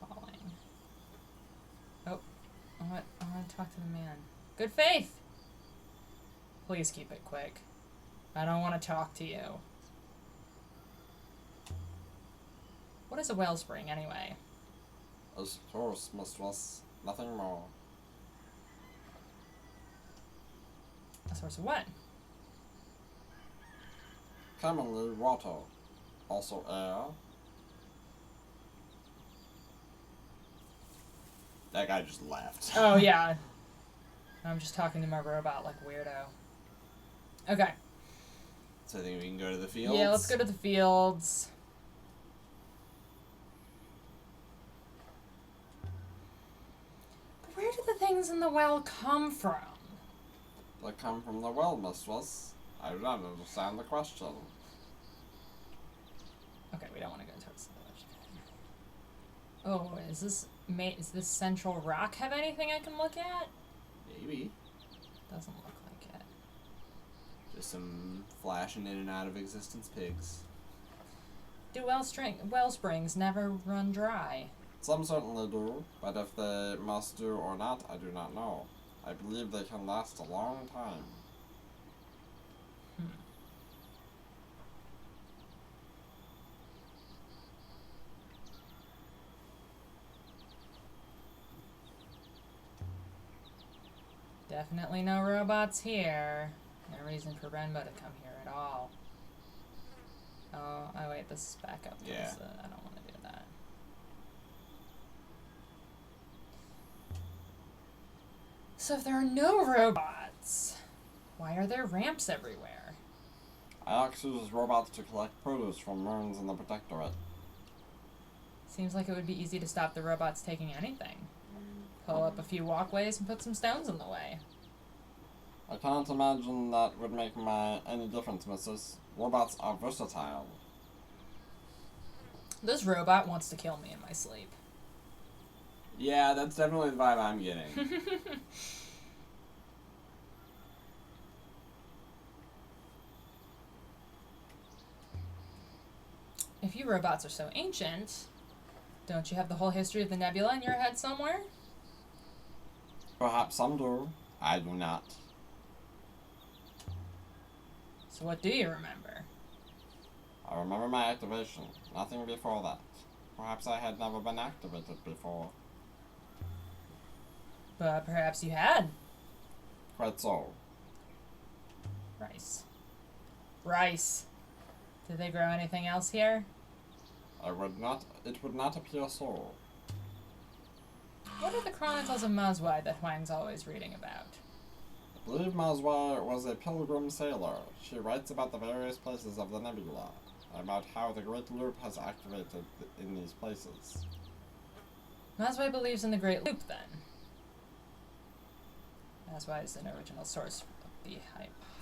Falling. Oh, I want to talk to the man. Good faith! Please keep it quick. I don't want to talk to you. What is a wellspring, anyway? A source, mistress. Nothing more. A source of what? Commonly water. Also air. That guy just left. Oh, yeah. I'm just talking to my robot like weirdo. Okay. So I think we can go to the fields. Yeah, let's go to the fields. But where do the things in the well come from? They come from the well, mistress. I do not understand the question. Okay, we don't want to go towards the village. Oh, is this central rock have anything I can look at? Maybe. Doesn't look like it. Just some flashing in and out of existence pigs. Do well springs never run dry? Some certainly do, but if they must do or not, I do not know. I believe they can last a long time. Definitely no robots here. No reason for Renbo to come here at all. Oh wait, this is back up. Yeah. I don't want to do that. So if there are no robots, why are there ramps everywhere? Iox uses robots to collect produce from moons in the Protectorate. Seems like it would be easy to stop the robots taking anything. Pull up a few walkways and put some stones in the way. I can't imagine that would make any difference, missus. Robots are versatile. This robot wants to kill me in my sleep. Yeah, that's definitely the vibe I'm getting. If you robots are so ancient, don't you have the whole history of the nebula in your head somewhere? Perhaps some do. I do not. So what do you remember? I remember my activation. Nothing before that. Perhaps I had never been activated before. But perhaps you had. Quite so. Rice. Rice. Did they grow anything else here? It would not appear so. What are the Chronicles of Mazwai that Huang's always reading about? I believe Mazwa was a pilgrim sailor. She writes about the various places of the nebula, about how the Great Loop has activated in these places. That's why he believes in the Great Loop, then. That's why it's an original source of the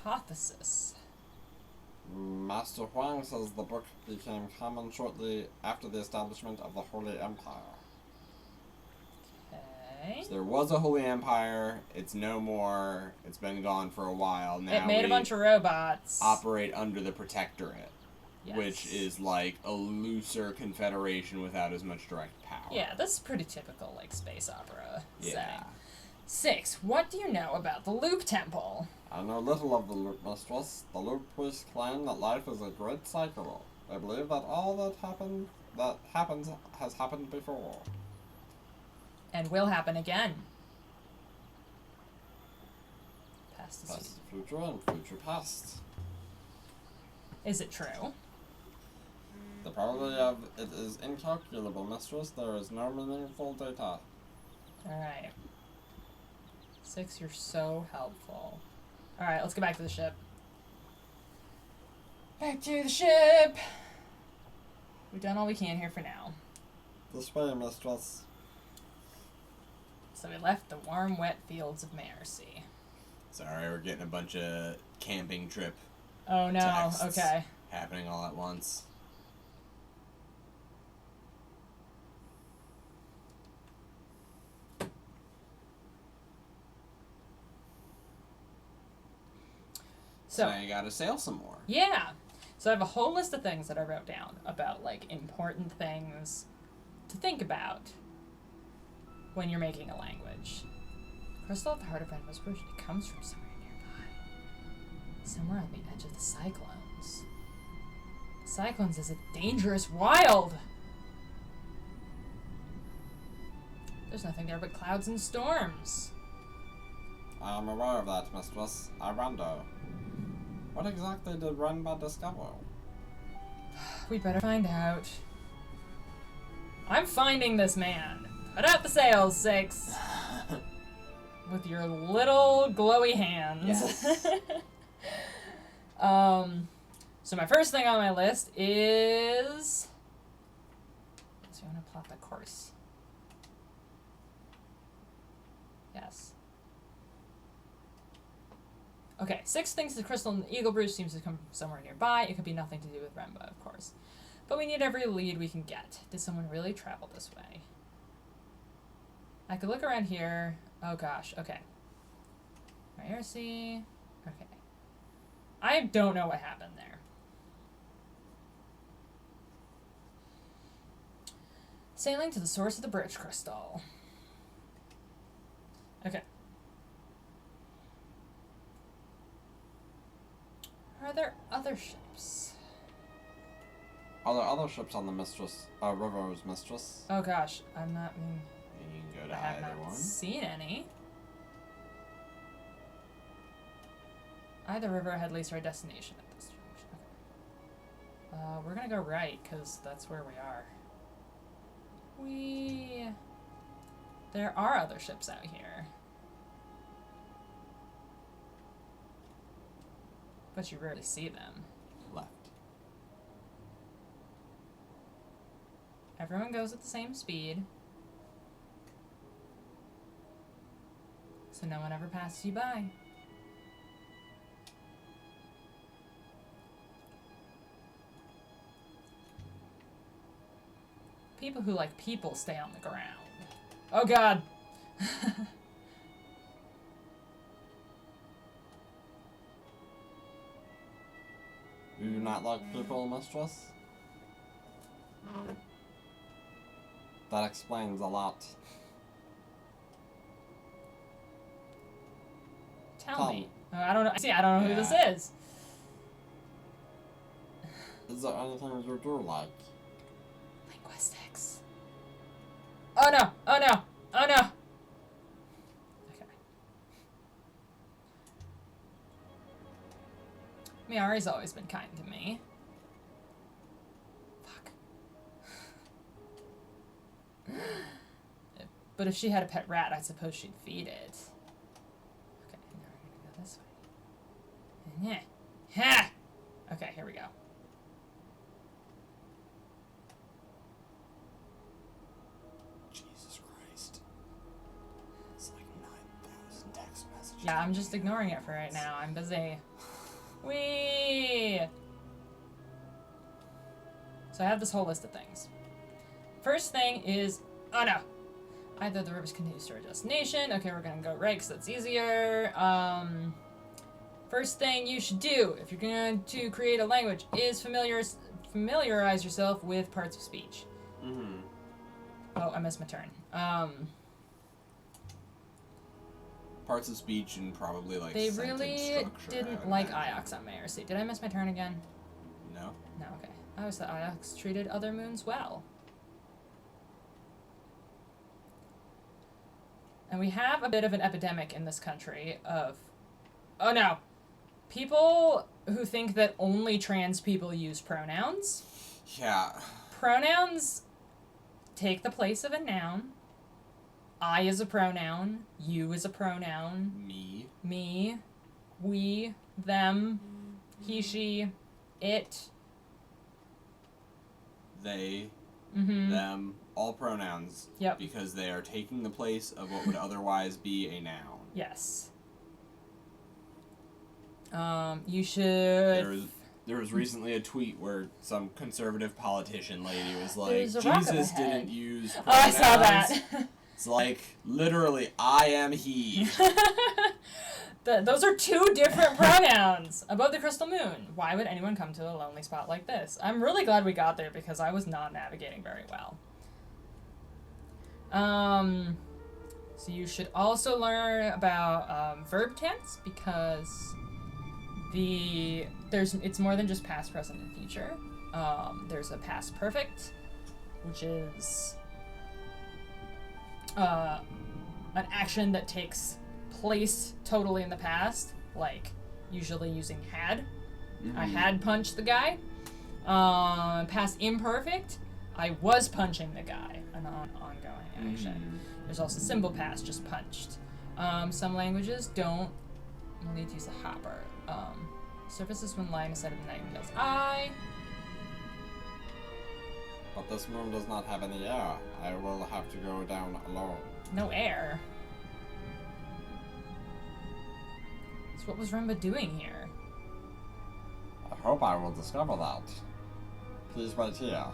hypothesis. Master Huang says the book became common shortly after the establishment of the Holy Empire. Okay. So there was a Holy Empire. It's no more. It's been gone for a while now. It made a bunch of robots. Operate under the Protectorate, Yes. which is like a looser confederation without as much direct power. Yeah, this is pretty typical, like, space opera Yeah. setting. 6. What do you know about the Loop Temple? I know little of the Loop Mistress. The Loop priests claim that life is a great cycle. They believe that all that happens has happened before. And will happen again. Past is... Past, future, and future past. Is it true? The probability of it is incalculable, Mistress. There is no meaningful data. Alright. 6, you're so helpful. Alright, let's get back to the ship. Back to the ship! We've done all we can here for now. This way, Mistress. So we left the warm, wet fields of Mercy. Sorry, we're getting a bunch of camping trip Oh no, texts okay. happening all at once. So, Now you gotta sail some more. yeah. So I have a whole list of things that I wrote down about, like, important things to think about when you're making a language. Crystal at the heart of Red Whispers, it comes from somewhere nearby. Somewhere on the edge of the Cyclones. The Cyclones is a dangerous wild! There's nothing there but clouds and storms. I am aware of that, Mistress. I wonder, what exactly did Renba discover? We better find out. I'm finding this man. Put out the sails, 6. With your little glowy hands. Yes. So my first thing on my list is... So I'm going to plot the course. Yes. Okay, 6 thinks the crystal in the Eagle Bridge seems to come from somewhere nearby. It could be nothing to do with Remba, of course. But we need every lead we can get. Did someone really travel this way? I could look around here. Oh gosh, okay. Mercy. Okay. I don't know what happened there. Sailing to the source of the bridge crystal. Okay. Are there other ships? Are there other ships on the river's Mistress? Oh gosh, I'm not. You can go I to have either not one. seen any. Either river leads to our destination at this junction. Okay. We're gonna go right because that's where we are. There are other ships out here. But you rarely see them. Left. Everyone goes at the same speed. So no one ever passes you by. People who like people stay on the ground. Oh god! You do not like people, Mistress? That explains a lot. Tell me. Oh, I don't know. See, I don't know who this Yeah. is. Is there anything you do like? Linguistics. Oh no! Oh no! Oh no! Okay. Miari's always been kind to me. Fuck. But if she had a pet rat, I suppose she'd feed it. Okay, now we're gonna go Yeah. Ha! Okay, here we go. Jesus Christ. It's like 9,000 text messages. Yeah, I'm just ignoring it for right now. I'm busy. Whee! So I have this whole list of things. First thing is, oh no! Either the rivers continue to our destination. Okay, we're gonna go right because that's easier. First thing you should do if you're going to create a language is familiarize yourself with parts of speech. Mm-hmm. Oh, I missed my turn. Parts of speech and probably like They sentence really structure, didn't I would like imagine. Iox on Mayorcy. Did I miss my turn again? No. No, okay. I always thought Iox treated other moons well. And we have a bit of an epidemic in this country of, oh no, people who think that only trans people use pronouns. Yeah. Pronouns take the place of a noun. I is a pronoun. You is a pronoun. Me. We. Them. He, she. It. They. Mm-hmm. Them. All pronouns. Yep. Because they are taking the place of what would otherwise be a noun. Yes. You should... There was recently a tweet where some conservative politician lady was like, There's a rock Jesus on the head." didn't use Oh, pronouns. I saw that. It's like, literally, I am he. Those are two different pronouns. Above the crystal moon. Why would anyone come to a lonely spot like this? I'm really glad we got there because I was not navigating very well. So you should also learn about verb tense because it's more than just past, present, and future. There's a past perfect, which is an action that takes place totally in the past, like usually using had. Mm-hmm. I had punched the guy. Past imperfect, I was punching the guy, an ongoing action. Mm-hmm. There's also simple past, just punched. Some languages don't. You'll need to use a hopper. Surfaces when lying aside of the nightingale's eye. But this moon does not have any air. I will have to go down alone. No air. So what was Rumba doing here? I hope I will discover that. Please wait here.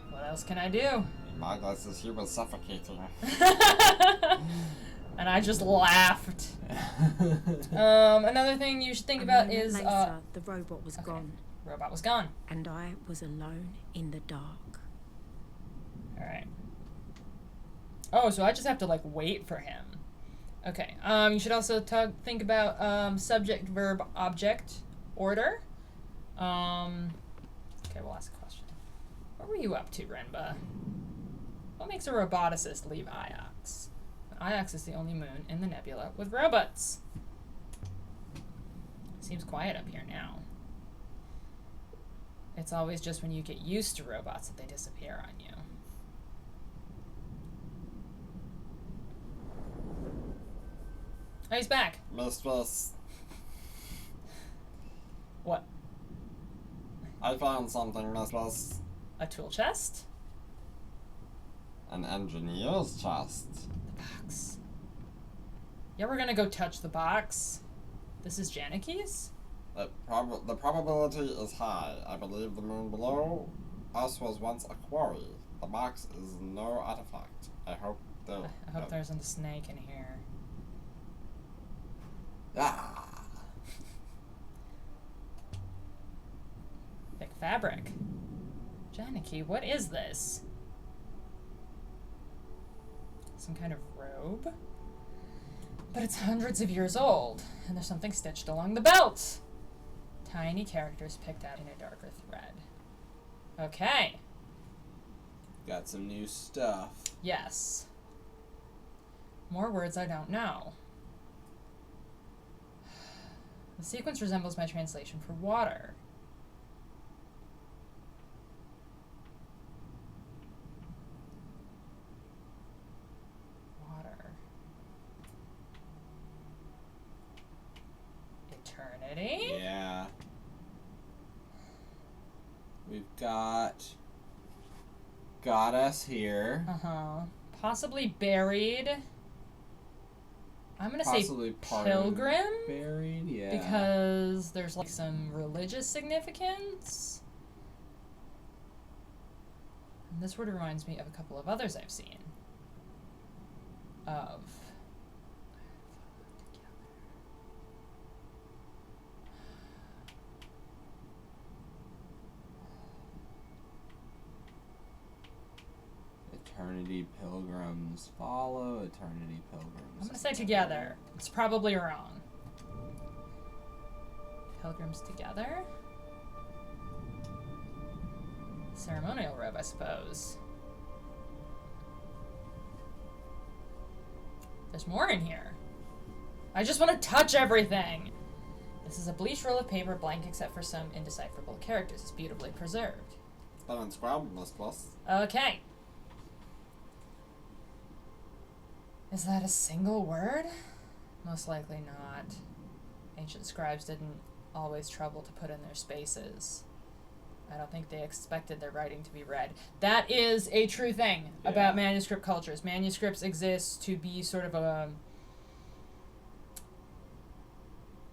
What else can I do? In my glasses, he was suffocating. And I just laughed. Another thing you should think about moment is later, the robot was okay. gone, Robot was gone. and I was alone in the dark. All right. Oh, so I just have to like wait for him. Okay. You should also think about subject, verb, object order. Okay, we'll ask a question. What were you up to, Renba? What makes a roboticist leave Iox? Iox is the only moon in the nebula with robots. Seems quiet up here now. It's always just when you get used to robots that they disappear on you. Oh, he's back. Mistress, What? I found something, mistress. A tool chest? An engineer's chest. The box. Yeah, we're gonna go touch the box. This is Janiki's? The probability is high. I believe the moon below us was once a quarry. The box is no artifact. I hope there isn't a snake in here. Ah. Thick fabric. Janiki, what is this? Some kind of robe? But it's hundreds of years old, and there's something stitched along the belt. Tiny characters picked out in a darker thread. Okay. Got some new stuff. Yes. More words I don't know. The sequence resembles my translation for water. Water. Alrighty. Yeah. We've got goddess here. Uh-huh. Possibly buried. I'm gonna Possibly say part of pilgrim. buried, yeah. Because there's like some religious significance. And this word reminds me of a couple of others I've seen. Of. Eternity pilgrims follow, eternity pilgrims. I'm gonna say together. It's probably wrong. Pilgrims together? Ceremonial robe, I suppose. There's more in here. I just want to touch everything. This is a bleached roll of paper, blank except for some indecipherable characters. It's beautifully preserved. It's been inscribed, mistress. Okay. Is that a single word? Most likely not. Ancient scribes didn't always trouble to put in their spaces. I don't think they expected their writing to be read. That is a true thing about manuscript cultures. Manuscripts exist to be sort of a...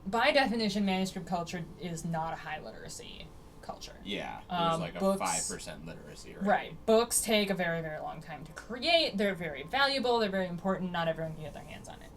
By definition, manuscript culture is not a high literacy culture. Yeah, there's like a books, 5% literacy rate. Right. Books take a very, very long time to create. They're very valuable. They're very important. Not everyone can get their hands on it.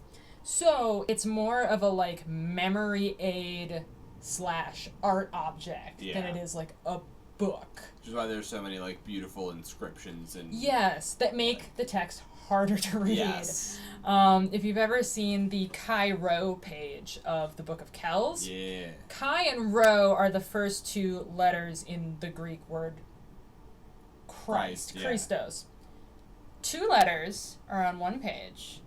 So it's more of a like memory aid / art object than it is like a book. Which is why there's so many like beautiful inscriptions and Yes, that make the text harder to read. Yes. If you've ever seen the Kai Rho page of the Book of Kells, Yeah. Chi and Rho are the first two letters in the Greek word Christ, yeah. Christos. Two letters are on one page,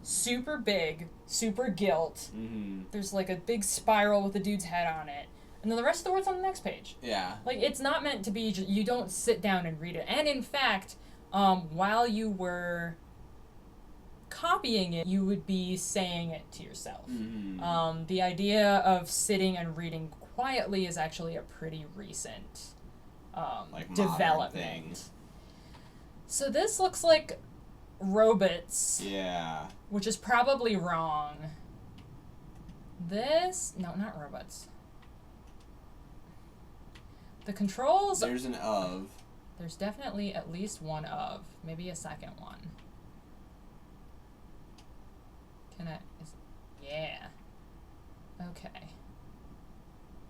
super big, super gilt. Mm-hmm. There's like a big spiral with the dude's head on it, and then the rest of the word's on the next page. Yeah. Like, it's not meant to be, you don't sit down and read it. And in fact, while you were copying it, you would be saying it to yourself. Mm-hmm. The idea of sitting and reading quietly is actually a pretty recent Like development. thing. So this looks like robots, Yeah. which is probably wrong. This, no, not robots. The controls, There's an of. there's definitely at least one of, maybe a second one. Yeah. Okay.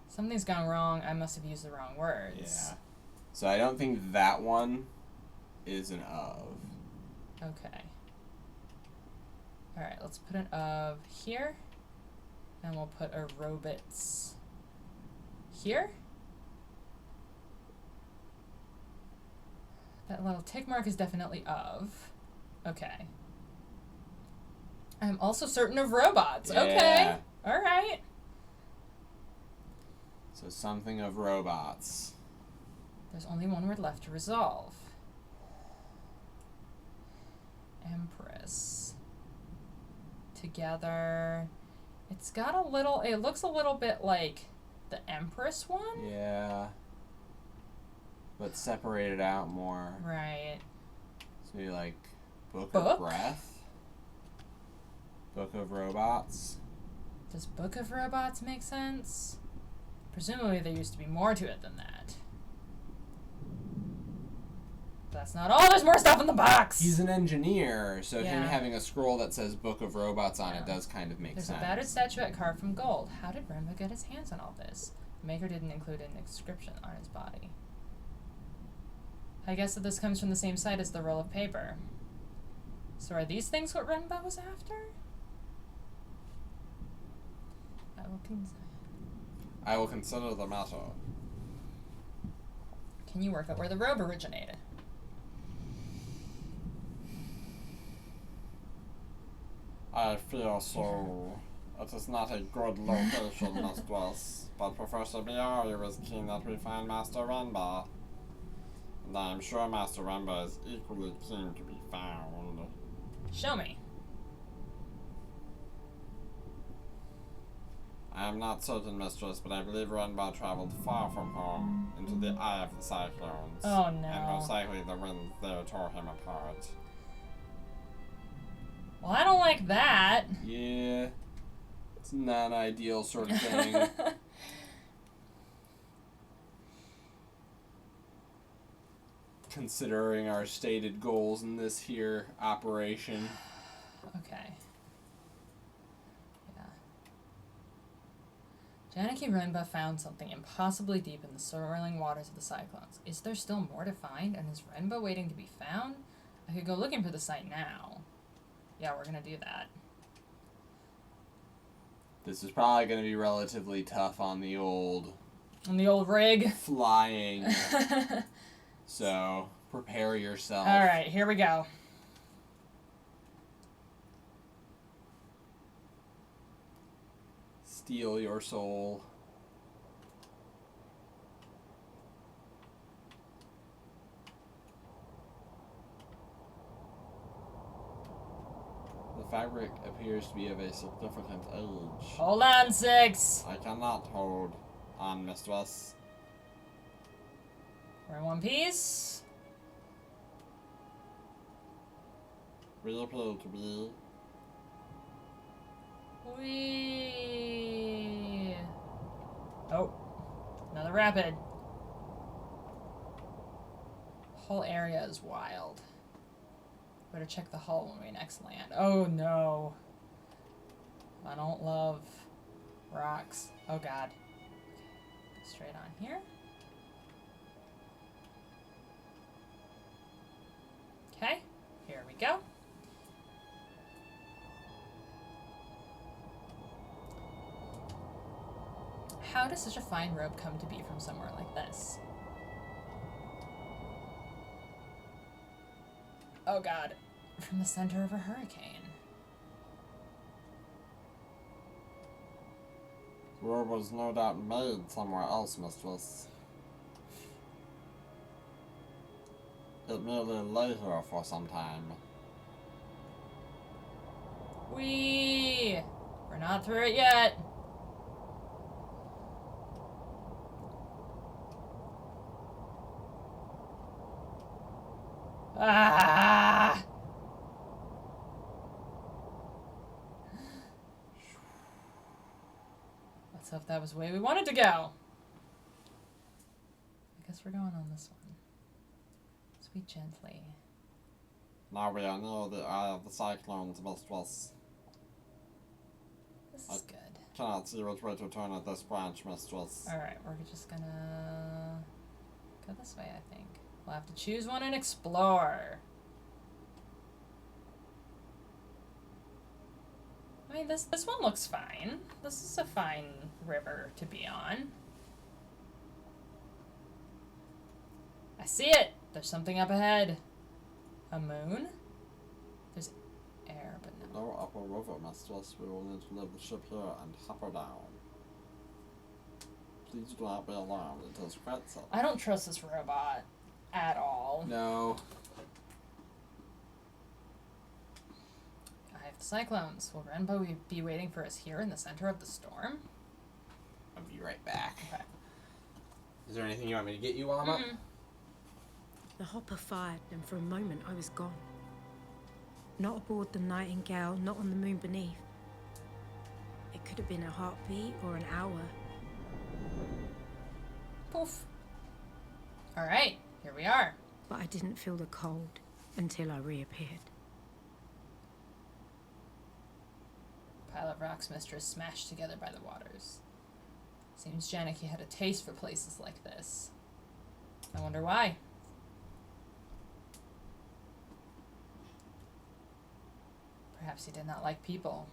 Something's gone wrong. I must have used the wrong words. Yeah. So I don't think that one is an of. Okay. Alright, let's put an of here. And we'll put a robots here. That little tick mark is definitely of. Okay. I'm also certain of robots. Yeah. Okay. Alright. So something of robots. There's only one word left to resolve. Empress. Together. It's got a little, it looks a little bit like the Empress one. Yeah. But separated out more. Right. So maybe like Book Book? of Breath? Book of Robots? Does Book of Robots make sense? Presumably there used to be more to it than that. That's not all, there's more stuff in the box! He's an engineer, so him Yeah. having a scroll that says Book of Robots on Yeah. it does kind of make There's sense. a battered statuette carved from gold. How did Remba get his hands on all this? The maker didn't include an inscription on his body. I guess that this comes from the same site as the roll of paper. So are these things what Remba was after? I will consider the matter. Can you work out where the robe originated? I fear so. It is not a good location, mistress, but Professor Biari was keen that we find Master Renba. And I am sure Master Renba is equally keen to be found. Show me. I am not certain, mistress, but I believe Renba traveled far from home, into the eye of the cyclones. Oh, no. And most likely the winds there tore him apart. Well, I don't like that. Yeah. It's not ideal sort of thing. Considering our stated goals in this here operation. Okay. Yeah. Janaki Renba found something impossibly deep in the swirling waters of the cyclones. Is there still more to find, and is Renba waiting to be found? I could go looking for the site now. Yeah, we're gonna do that. This is probably going to be relatively tough on the old On the old rig. flying. So, prepare yourself. Alright, here we go. Steal your soul. The fabric appears to be of a significant age. Hold on, 6. I cannot hold on, mistress. We're in one piece. We appear to be. Whee! Oh, another rapid. Whole area is wild. Better check the hull when we next land. Oh no. I don't love rocks. Oh god. Go straight on here. Okay, here we go. How does such a fine rope come to be from somewhere like this? Oh god. From the center of a hurricane. The rope was no doubt made somewhere else, mistress. It merely lay here for some time. Whee! We're not through it yet. Ah! Let's hope that was the way we wanted to go. I guess we're going on this one. Sweet gently. Now we are near the eye of the cyclones, mistress. This is good. Cannot see which way to turn at this branch, mistress. Alright, we're just gonna go this way, I think. We'll have to choose one and explore. I mean, this one looks fine. This is a fine river to be on. I see it! There's something up ahead. A moon? There's air, but no. No upper river, mistress. We will need to leave the ship here and hop her down. Please do not be alarmed. It is quite safe. I don't trust this robot at all. No. I have the cyclones. Will Renbo be waiting for us here in the center of the storm? I'll be right back. Okay. Is there anything you want me to get you, Alma? Mm-mm. The hopper fired, and for a moment I was gone. Not aboard the Nightingale, not on the moon beneath. It could have been a heartbeat or an hour. Poof. Alright, here we are. But I didn't feel the cold until I reappeared. Pile of rocks mistress smashed together by the waters. Seems Janaki had a taste for places like this. I wonder why. Perhaps he did not like people.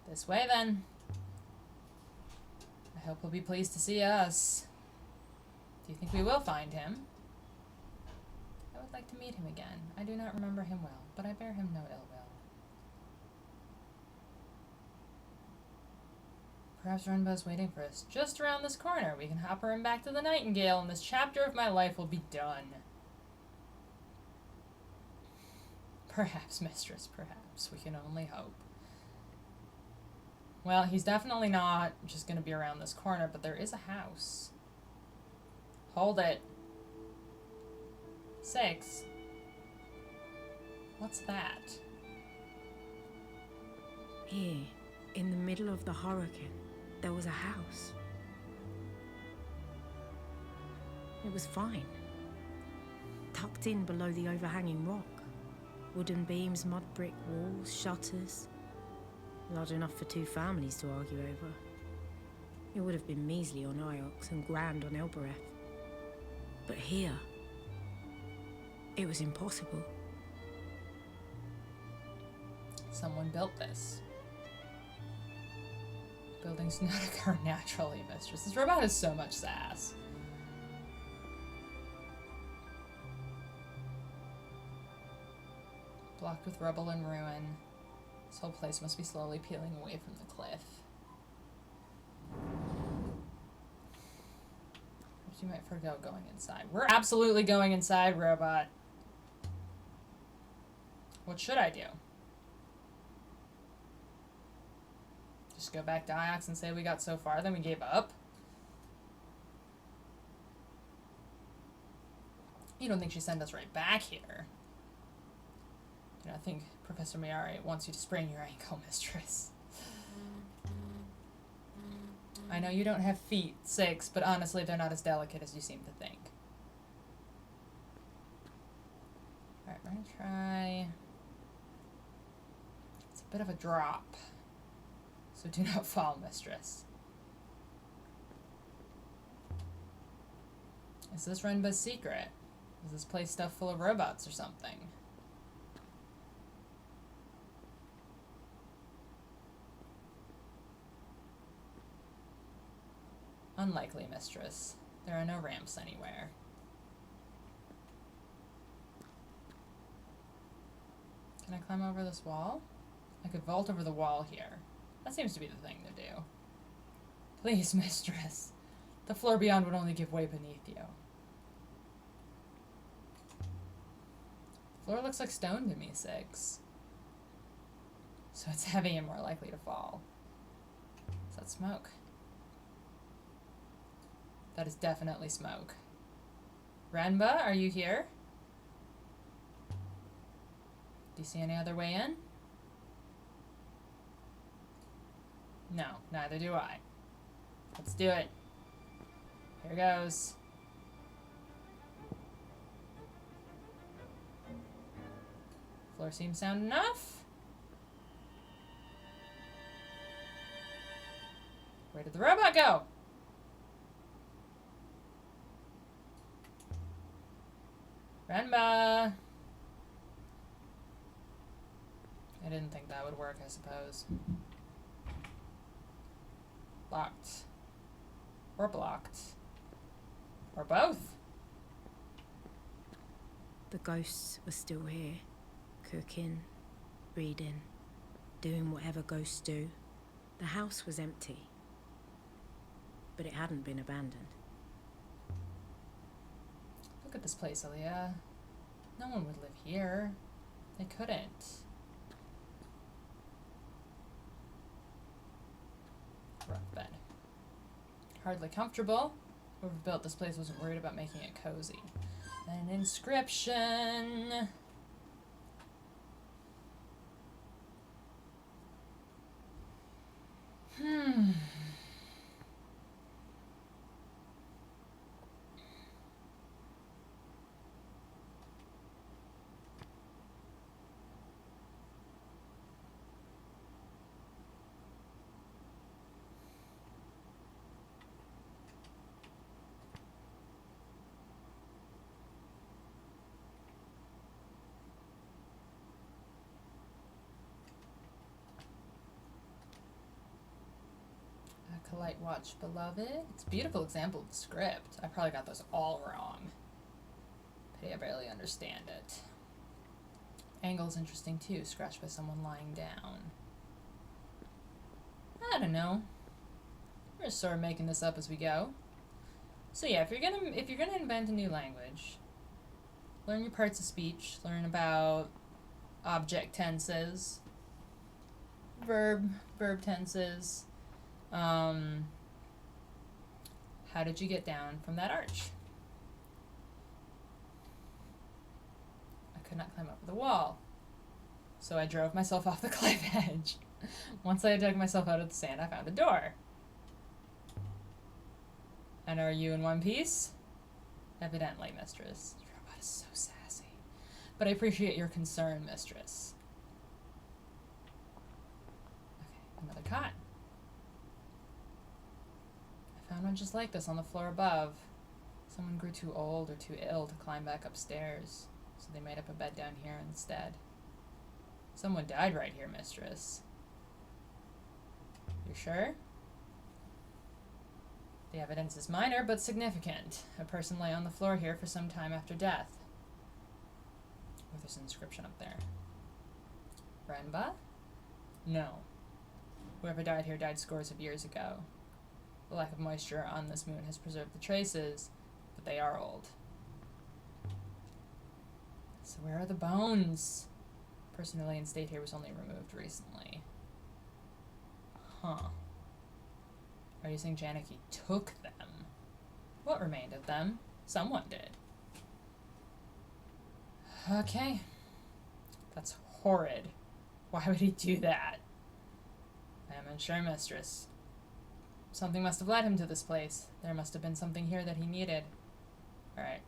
This way then. I hope he'll be pleased to see us. Do you think we will find him? I would like to meet him again. I do not remember him well, but I bear him no ill will. Perhaps Renba's waiting for us just around this corner. We can hop her him back to the Nightingale, and this chapter of my life will be done. Perhaps, mistress, perhaps. We can only hope. Well, he's definitely not just gonna be around this corner, but there is a house. Hold it. 6. What's that? Here, in the middle of the hurricane, there was a house. It was fine. Tucked in below the overhanging rock. Wooden beams, mud brick walls, shutters. Large enough for 2 families to argue over. It would have been measly on Iox and grand on Elbereth. But here, it was impossible. Someone built this. Buildings do not occur naturally, mistress. This robot has so much sass. Blocked with rubble and ruin. This whole place must be slowly peeling away from the cliff. Perhaps you might forgo going inside. We're absolutely going inside, robot. What should I do? Just go back to Iox and say we got so far, then we gave up? You don't think she'd send us right back here? I think Professor Mayari wants you to sprain your ankle, mistress. I know you don't have feet, 6, but honestly, they're not as delicate as you seem to think. Alright, we're gonna try... It's a bit of a drop. So do not fall, mistress. Is this Renba's secret? Is this place stuffed full of robots or something? Unlikely, mistress. There are no ramps anywhere. Can I climb over this wall? I could vault over the wall here. That seems to be the thing to do. Please, mistress. The floor beyond would only give way beneath you. The floor looks like stone to me, 6. So it's heavy and more likely to fall. Is that smoke? That is definitely smoke. Renba, are you here? Do you see any other way in? No, neither do I. Let's do it. Here goes. Floor seems sound enough. Where did the robot go? Renba! I didn't think that would work, I suppose. Locked. Or blocked. Or both. The ghosts were still here, cooking, reading, doing whatever ghosts do. The house was empty, but it hadn't been abandoned. Look at this place, Aaliyah. No one would live here. They couldn't. Rough bed. Hardly comfortable. Whoever built this place wasn't worried about making it cozy. An inscription. Acolyte Watch Beloved. It's a beautiful example of the script. I probably got those all wrong. Pity I barely understand it. Angle's interesting too, scratched by someone lying down. I don't know. We're just sort of making this up as we go. So yeah, if you're gonna invent a new language, learn your parts of speech, learn about object tenses, verb tenses. How did you get down from that arch? I could not climb over the wall, so I drove myself off the cliff edge. Once I dug myself out of the sand, I found a door. And are you in one piece? Evidently, mistress. Your robot is so sassy. But I appreciate your concern, mistress. Okay, another cot. I found one just like this on the floor above. Someone grew too old or too ill to climb back upstairs, so they made up a bed down here instead. Someone died right here, mistress. You sure? The evidence is minor, but significant. A person lay on the floor here for some time after death. Oh, there's an inscription up there. Renba? No. Whoever died here died scores of years ago. The lack of moisture on this moon has preserved the traces, but they are old. So where are the bones? The person who lay in state here was only removed recently. Huh. Are you saying Janaki took them? What remained of them? Someone did. Okay. That's horrid. Why would he do that? I am unsure, mistress. Something must have led him to this place. There must have been something here that he needed. Alright.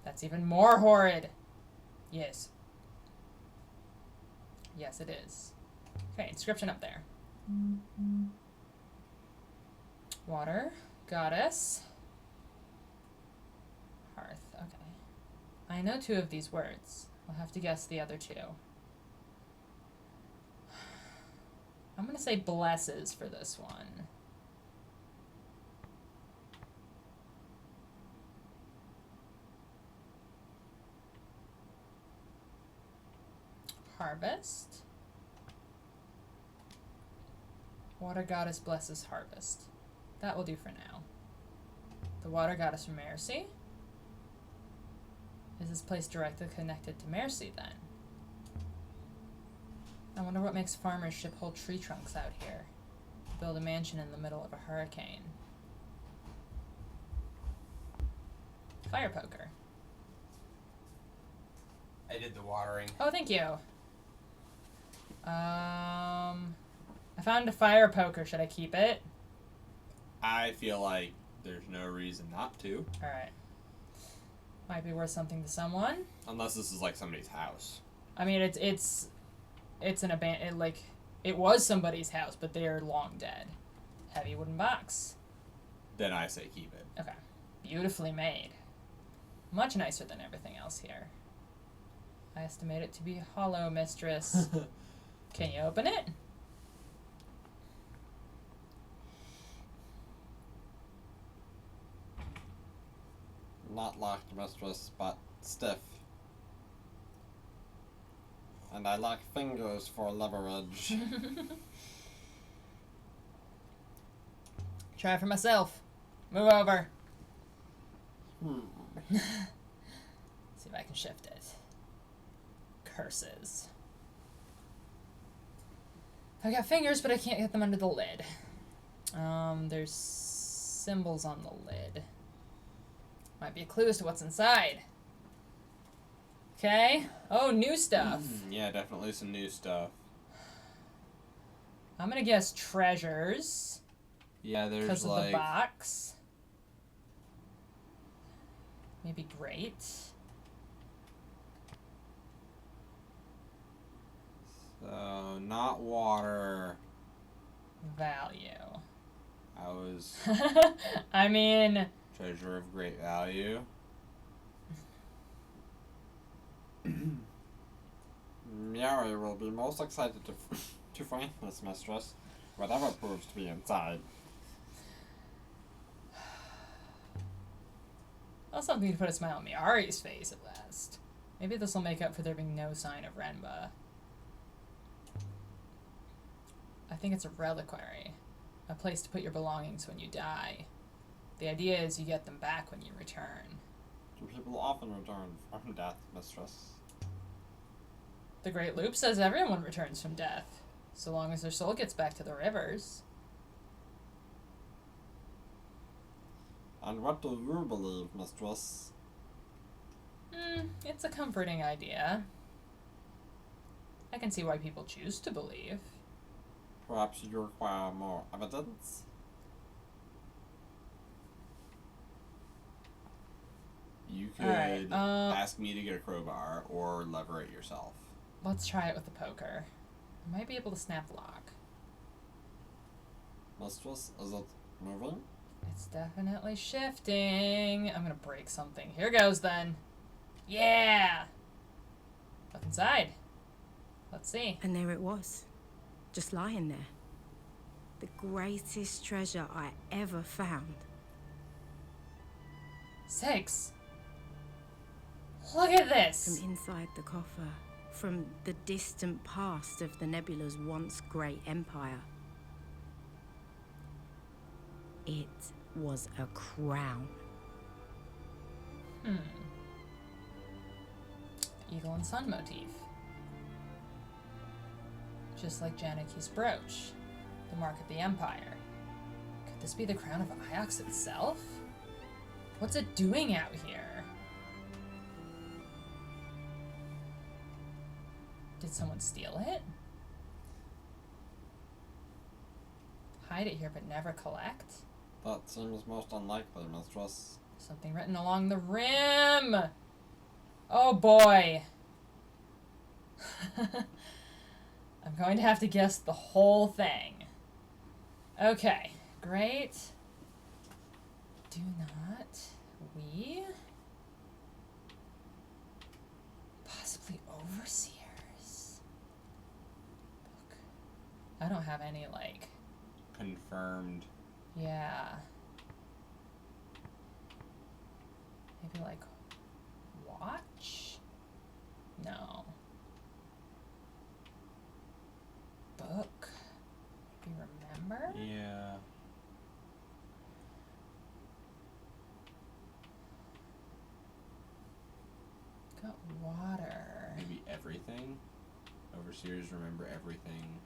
That's even more horrid. Yes. Yes, it is. Okay, inscription up there. Water. Goddess. Hearth. Okay. I know 2 of these words. I'll have to guess the other 2. I'm gonna say blesses for this one. Harvest. Water goddess blesses harvest. That will do for now. The water goddess from Mercy. Is this place directly connected to Mercy then? I wonder what makes farmers ship whole tree trunks out here. Build a mansion in the middle of a hurricane. Fire poker. I did the watering. Oh, thank you. I found a fire poker. Should I keep it? I feel like there's no reason not to. Alright. Might be worth something to someone. Unless this is like somebody's house. I mean, it's an abandoned, like, it was somebody's house, but they're long dead. Heavy wooden box. Then I say keep it. Okay. Beautifully made. Much nicer than everything else here. I estimate it to be hollow, mistress. Can you open it? Not locked, mistress, but stiff. And I lack fingers for leverage. Try it for myself. Move over. See if I can shift it. Curses. I've got fingers, but I can't get them under the lid. There's symbols on the lid. Might be a clue as to what's inside. Okay. Oh, new stuff. Yeah, definitely some new stuff. I'm gonna guess treasures. Yeah, there's Because of like... the box. Maybe great. So, not water. Value. I was I mean... treasure of great value. Mary will be most excited to find this, mistress, whatever proves to be inside. Well, something to put a smile on Miari's face at last. Maybe this will make up for there being no sign of Renba. I think it's a reliquary. A place to put your belongings when you die. The idea is you get them back when you return. Do people often return from death, mistress? The Great Loop says everyone returns from death, so long as their soul gets back to the rivers. And what do you believe, mistress? It's a comforting idea. I can see why people choose to believe. Perhaps you require more evidence? You could Alright, ask me to get a crowbar or lever it yourself. Let's try it with the poker. I might be able to snap the lock. Mistress, is it moving? It's definitely shifting. I'm gonna break something. Here goes then. Yeah! Look inside. Let's see. And there it was, just lying there. The greatest treasure I ever found. 6. Look at this! From inside the coffer, from the distant past of the nebula's once great empire. It was a crown. Eagle and sun motif. Just like Janiki's brooch, the mark of the empire. Could this be the crown of Iox itself? What's it doing out here? Did someone steal it? Hide it here but never collect? That seems most unlikely, mistress. Something written along the rim! Oh boy! I'm going to have to guess the whole thing. Okay, great. Do not we possibly overseers? Book. I don't have any, like... Confirmed. Yeah. Maybe, like, watch? No. Book? Maybe remember? Yeah. Got water. Maybe everything? Overseers remember everything.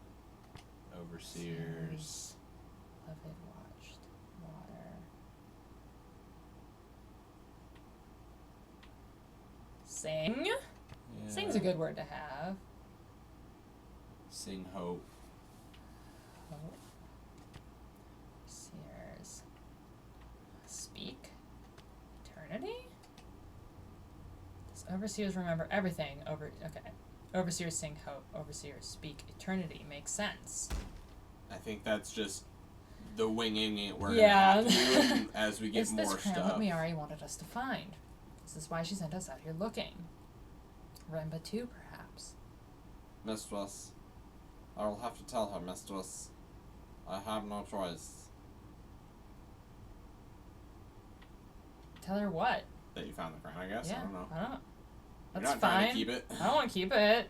Overseers. Beloved watched water. Sing? Yeah. Sing's a good word to have. Sing hope. Hope. Seers. Speak. Eternity? Does overseers remember everything? Okay. Overseers sing hope. Overseers speak eternity. Makes sense. I think that's just the winging it we're Yeah. gonna have to do as we get Is more this crown stuff. what Miari wanted us to find? Is this why she sent us out here looking? Remba too, perhaps. Mistress, I will have to tell her, mistress. I have no choice. Tell her what? That you found the crown, I guess. Yeah, I don't know. I don't know. You're That's not trying fine. to keep it. I don't want to keep it.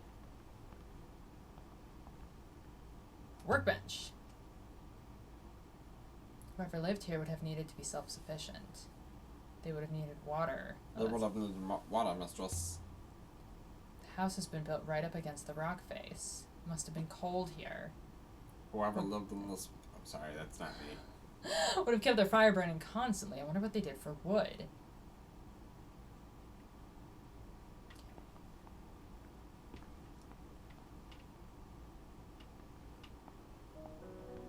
Workbench. Whoever lived here would have needed to be self-sufficient. They would have needed water. They would have needed water, mistress. The house has been built right up against the rock face. It must have been cold here. Whoever lived in this... I'm sorry, that's not me. Would have kept their fire burning constantly. I wonder what they did for wood.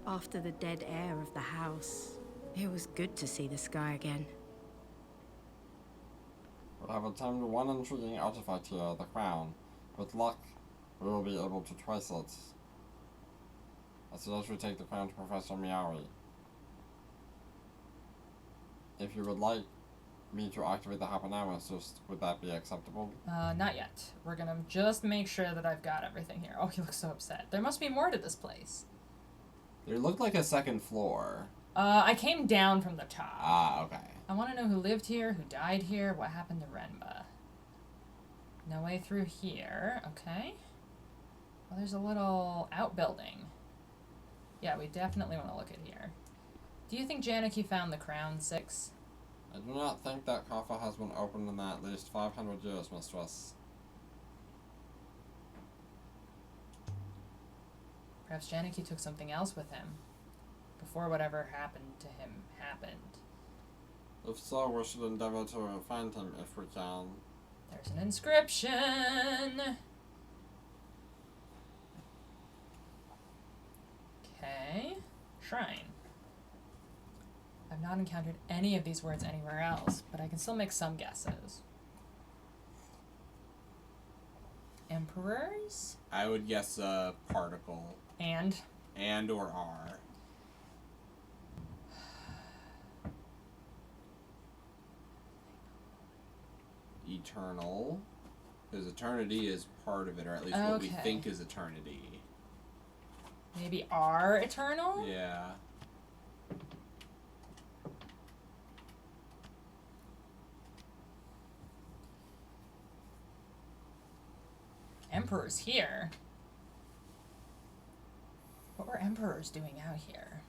After the dead air of the house, it was good to see the sky again. We'll have attempted one intriguing artifact here, the crown. With luck, we will be able to trace it. I suggest we take the crown to Professor Miari. If you would like me to activate the hyperanalysis, would that be acceptable? Not yet. We're gonna just make sure that I've got everything here. Oh, he looks so upset. There must be more to this place. There looked like a second floor. I came down from the top. Ah, okay. I want to know who lived here, who died here, what happened to Renba. No way through here. Okay. Well, there's a little outbuilding. Yeah, we definitely want to look at here. Do you think Janiki found the crown, 6? I do not think that coffer has been opened in at least 500 years, mistress. Perhaps Janicki took something else with him before whatever happened to him happened. If so, we should endeavor to find him if we can. There's an inscription! Okay. Shrine. I've not encountered any of these words anywhere else, but I can still make some guesses. Emperors? I would guess a particle. And? And or are. Eternal. Because eternity is part of it, or at least what we Okay. think is eternity. Maybe are eternal? Yeah. Emperors here? What were emperors doing out here?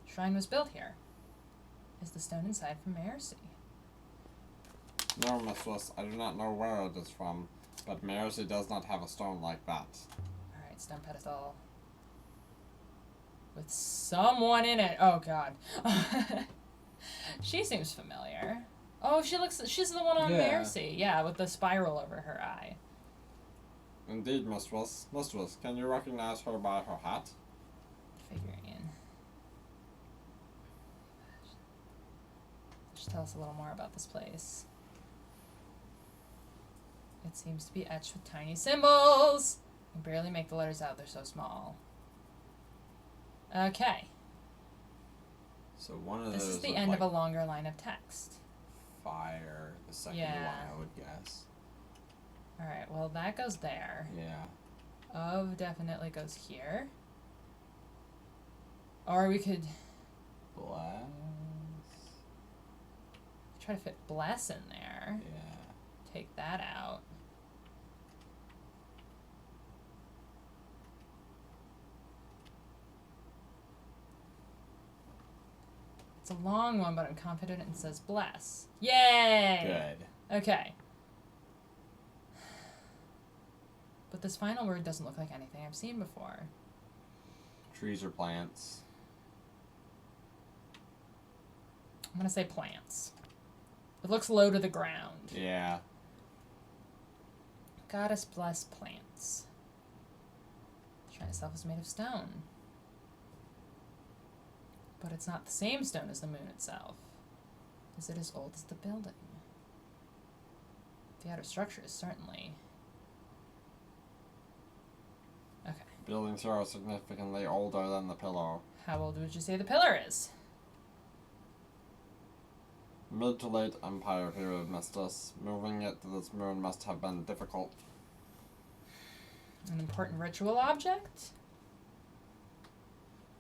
Shrine was built here. Is the stone inside from Mercy? No, mistress, I do not know where it is from, but Mercy does not have a stone like that. Alright, stone pedestal. With someone in it. Oh god. She seems familiar. Oh, she's the one on Yeah. Mercy. Yeah, with the spiral over her eye. Indeed, mistress. Mistress, can you recognize her by her hat? Figurine. Just tell us a little more about this place. It seems to be etched with tiny symbols. I can barely make the letters out, they're so small. Okay. So one of This those is the look end like of a longer line of text. fire. The second Yeah. one, I would guess. Alright, well that goes there. Yeah. Of definitely goes here. Or we could Bless. try to fit bless in there. Yeah. Take that out. It's a long one, but I'm confident it says bless. Yay! Good. Okay. But this final word doesn't look like anything I've seen before. Trees or plants. I'm gonna say plants. It looks low to the ground. Yeah. Goddess bless plants. The shrine itself is made of stone. But it's not the same stone as the moon itself. Is it as old as the building? The outer structure is certainly... Okay. Buildings here are significantly older than the pillar. How old would you say the pillar is? Mid to late Empire period, mistress. Moving it to this moon must have been difficult. An important ritual object?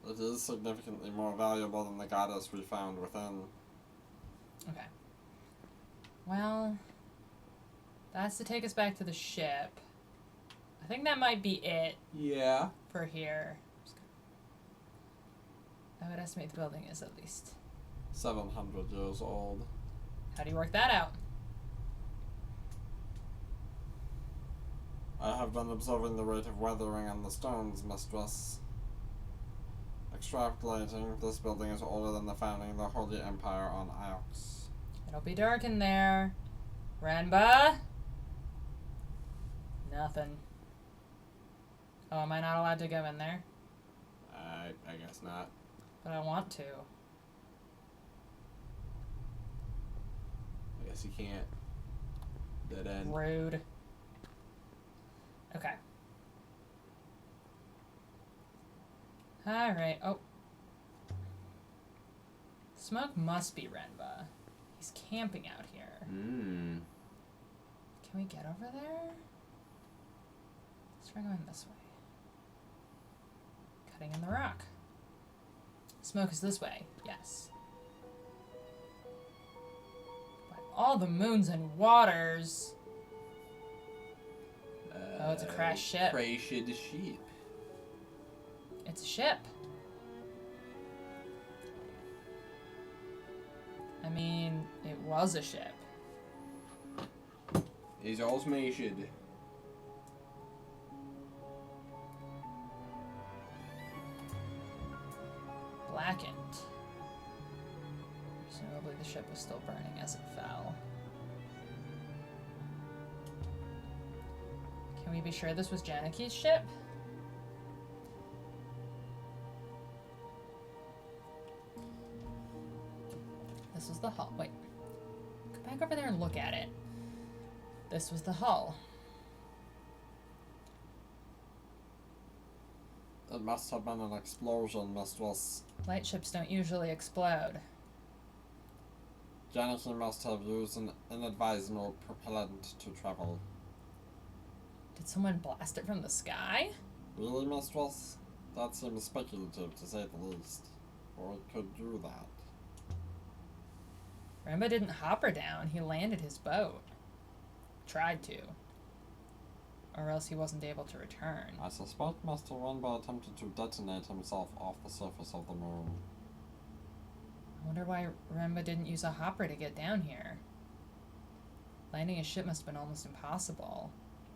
It is significantly more valuable than the goddess we found within. Okay. Well, that's to take us back to the ship. I think that might be it Yeah. for here. I would estimate the building is at least. 700 years old. How do you work that out? I have been observing the rate of weathering on the stones, mistress. Extrapolating, this building is older than the founding of the Holy Empire on Aux. It'll be dark in there. Renba? Nothing. Oh, am I not allowed to go in there? I guess not. But I want to. I guess you can't. Dead end. Rude. Okay. Alright. Oh. Smoke must be Renba. He's camping out here. Mmm. Can we get over there? Let's try going this way. Cutting in the rock. Smoke is this way. Yes. But all the moons and waters. Oh, it's a crashed ship. Crashed sheep. It's a ship. I mean, it was a ship. He's all smashed. blackened. Presumably the ship was still burning as it fell. Can we be sure this was Janiki's ship? This was the hull. Wait. Go back over there and look at it. This was the hull. It must have been an explosion, Mistress. Lightships don't usually explode. Janaki must have used an inadvisable propellant to travel. Did someone blast it from the sky? Really, Mistress? That seems speculative, to say the least. Or it could do that. Remba didn't hop her down. He landed his boat. Tried to. Or else he wasn't able to return. I suspect Master Renba attempted to detonate himself off the surface of the moon. I wonder why Remba didn't use a hopper to get down here. Landing his ship must have been almost impossible.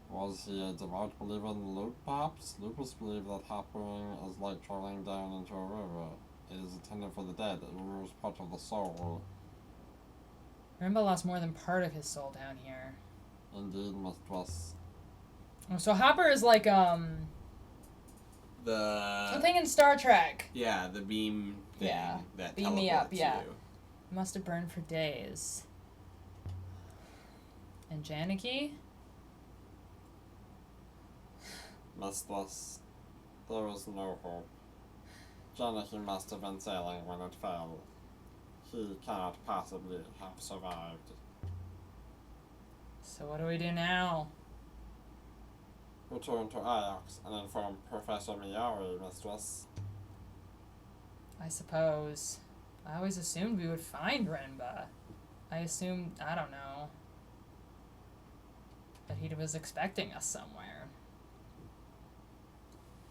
Was he a devout believer in loot, perhaps? Lupus believed that hopping is like traveling down into a river. It is intended for the dead. It removes part of the soul. Remba lost more than part of his soul down here. Indeed, Mistress. Oh, so hopper is like, the thing in Star Trek. Yeah, the beam thing Yeah, that beam me up, teleports yeah. you. Must have burned for days. And Janaki? Mistress, there is no hope. Janaki must have been sailing when it fell. He cannot possibly have survived. So what do we do now? Return to Ajax and inform Professor Miyari, Mistress. I suppose. I always assumed we would find Renba. I assumed, I don't know, that he was expecting us somewhere.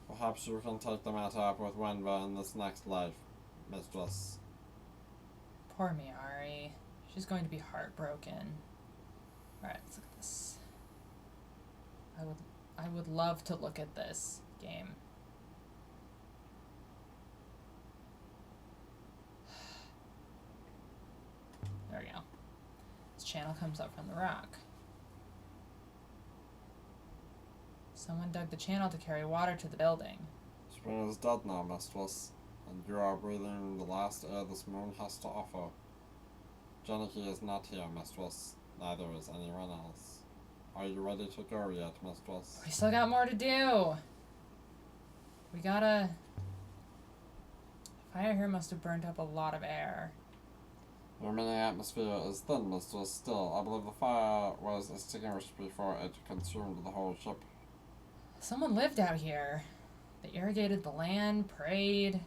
Perhaps you can take the matter up with Renba in this next life, Mistress. Poor Miyari. She's going to be heartbroken. Alright, let's look at this. I would love to look at this game. There we go. This channel comes up from the rock. Someone dug the channel to carry water to the building. Spring is dead now, Mistress, and you are breathing the last air this moon has to offer. Janaki is not here, Mistress. Neither is anyone else. Are you ready to go yet, Mistress? We still got more to do. We gotta... The fire here must have burned up a lot of air. Your mini atmosphere is thin, Mistress. Still, I believe the fire was extinguished before it consumed the whole ship. Someone lived out here. They irrigated the land, prayed.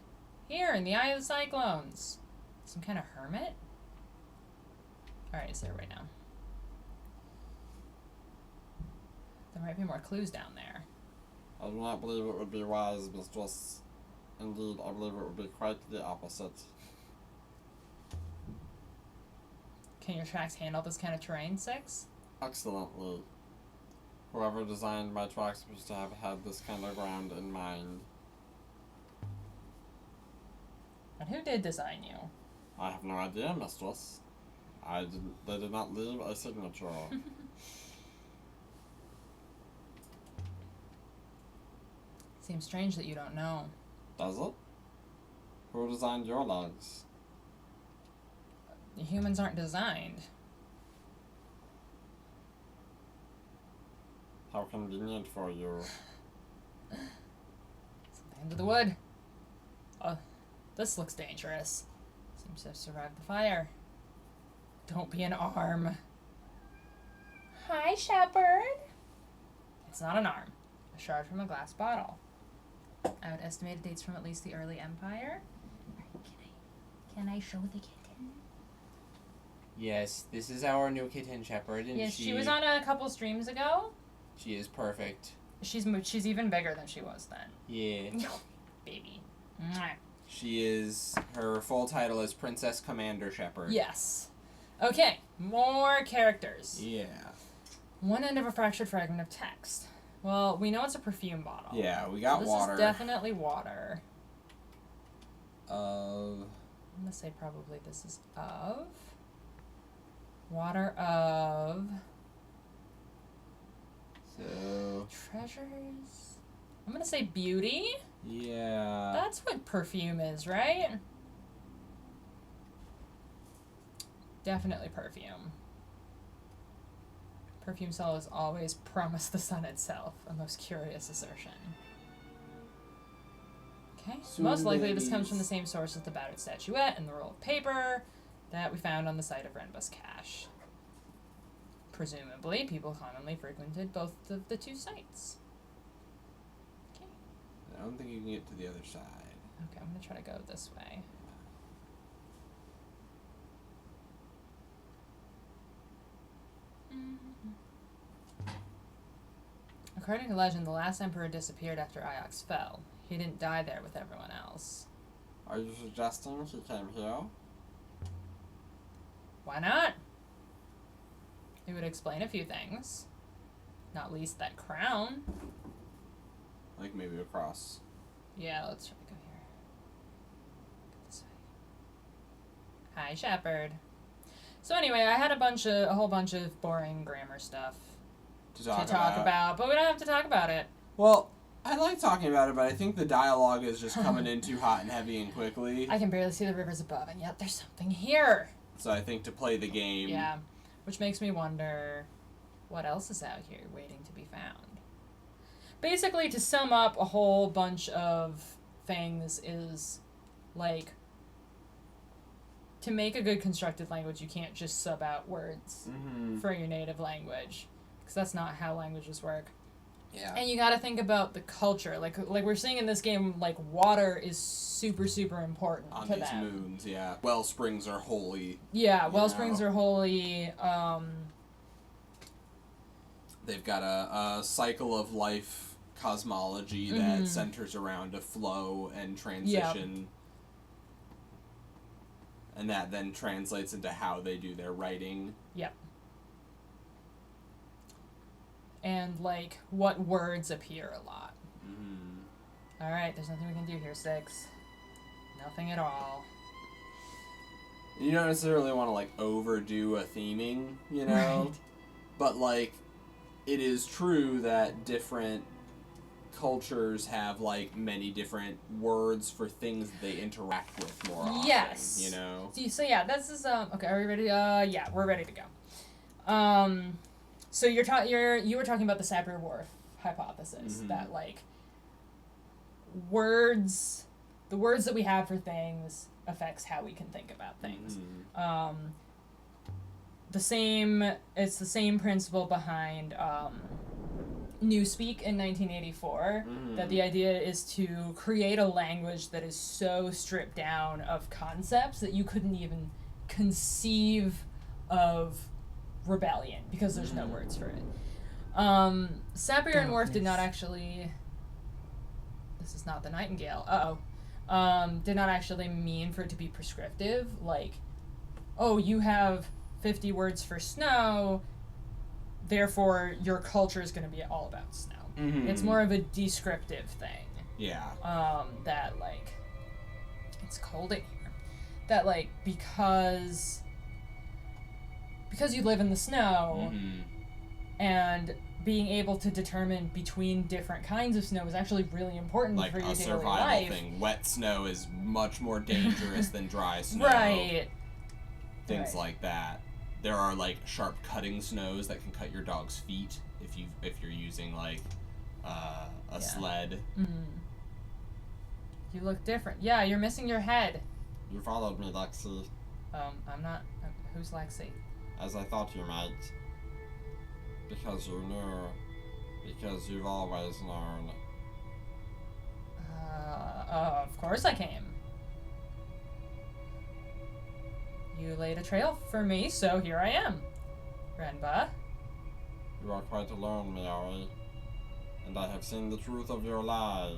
Here, in the eye of the cyclones. Some kind of hermit? Alright, it's there right now. There might be more clues down there. I do not believe it would be wise, Mistress. Indeed, I believe it would be quite the opposite. Can your tracks handle this kind of terrain, Six? Excellently. Whoever designed my tracks was to have had this kind of ground in mind. And who did design you? I have no idea, Mistress. They did not leave a signature. Seems strange that you don't know. Does it? Who designed your legs? Humans aren't designed. How convenient for you. It's at the end of the wood. Oh, this looks dangerous. Seems to have survived the fire. Don't be an arm. Hi, Shepherd. It's not an arm. A shard from a glass bottle. I would estimate it dates from at least the early Empire. Can I show the kitten? Yes, this is our new kitten Shepherd, and Yes, she was on a couple streams ago. She is perfect. She's even bigger than she was then. Yeah. Baby. Mwah. She is, her full title is Princess Commander Shepherd. Yes. Okay, more characters. Yeah. One end of a fractured fragment of text. Well, we know it's a perfume bottle. Yeah, we got so this water. is definitely water. of. I'm gonna say probably this is of. Water of. So. Treasures. I'm gonna say beauty. Yeah. That's what perfume is, right? Definitely perfume. Perfume sellers always promise the sun itself. A most curious assertion. Okay. Most likely this comes from the same source as the battered statuette and the roll of paper that we found on the site of Renba's cache. Presumably, people commonly frequented both of the two sites. Okay. I don't think you can get to the other side. Okay, I'm gonna try to go this way. According to legend, the last emperor disappeared after Iox fell. He didn't die there with everyone else. Are you suggesting he came here? Why not? It would explain a few things. Not least that crown. Like maybe across. Yeah, let's try to go here. Go this way. Hi, Shepherd. So anyway, I had a whole bunch of boring grammar stuff To to talk about, but we don't have to talk about it. Well, I like talking about it, but I think the dialogue is just coming in too hot and heavy and quickly. I can barely see the rivers above, and yet there's something here. So I think to play the game. Yeah, which makes me wonder what else is out here waiting to be found. Basically, to sum up a whole bunch of things is, like, to make a good constructed language, you can't just sub out words for your native language, because that's not how languages work. Yeah. And you gotta think about the culture. Like we're seeing in this game, like, water is super, super important On to these them. moons, yeah. Well springs are holy. Yeah, well springs are holy. They've got a cycle of life cosmology that centers around a flow and transition. And that then translates into how they do their writing. Yep. And, like, what words appear a lot. Alright, there's nothing we can do here, Six. Nothing at all. You don't necessarily want to, like, overdo a theming, you know? Right. But, like, it is true that different cultures have, like, many different words for things that they interact with more often. Yes. You know? So yeah, this is, okay, are we ready? Yeah, we're ready to go. So you were talking about the Sapir-Whorf hypothesis, that, like, the words that we have for things affects how we can think about things. It's the same principle behind, Newspeak in 1984, that the idea is to create a language that is so stripped down of concepts that you couldn't even conceive of rebellion, because there's no words for it. Sapir and Whorf did not actually... This is not the Nightingale. Did not actually mean for it to be prescriptive, like, oh, you have 50 words for snow, therefore your culture is going to be all about snow. It's more of a descriptive thing. Yeah. That, like, it's cold in here. That, like, because you live in the snow, and being able to determine between different kinds of snow is actually really important Like for your a daily survival life. thing. Wet snow is much more dangerous than dry snow. Right. Things like that. There are, like, sharp cutting snows that can cut your dog's feet if you're using, like, a sled. You look different. Yeah, you're missing your head. You followed me, Lexi, I'm not... who's Lexi? as I thought you might. Because you knew. Because you've always known. Of course I came. You laid a trail for me, so here I am. Renba. You are quite alone, Mary. And I have seen the truth of your lie.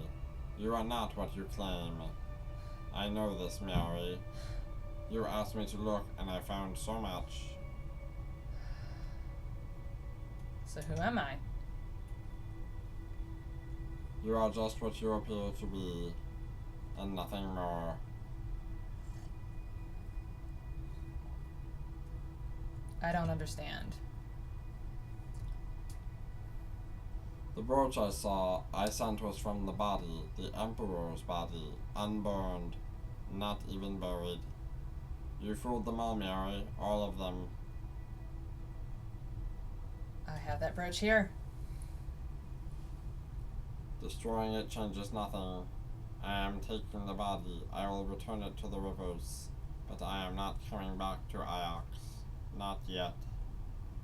You are not what you claim. I know this, Mary. You asked me to look, and I found so much. So who am I? You are just what you appear to be, and nothing more. I don't understand. The brooch I saw, I sent was from the body, the Emperor's body, unburned, not even buried. You fooled them all, Mary, all of them. I have that brooch here. Destroying it changes nothing. I am taking the body. I will return it to the rivers. But I am not coming back to Ajax. Not yet.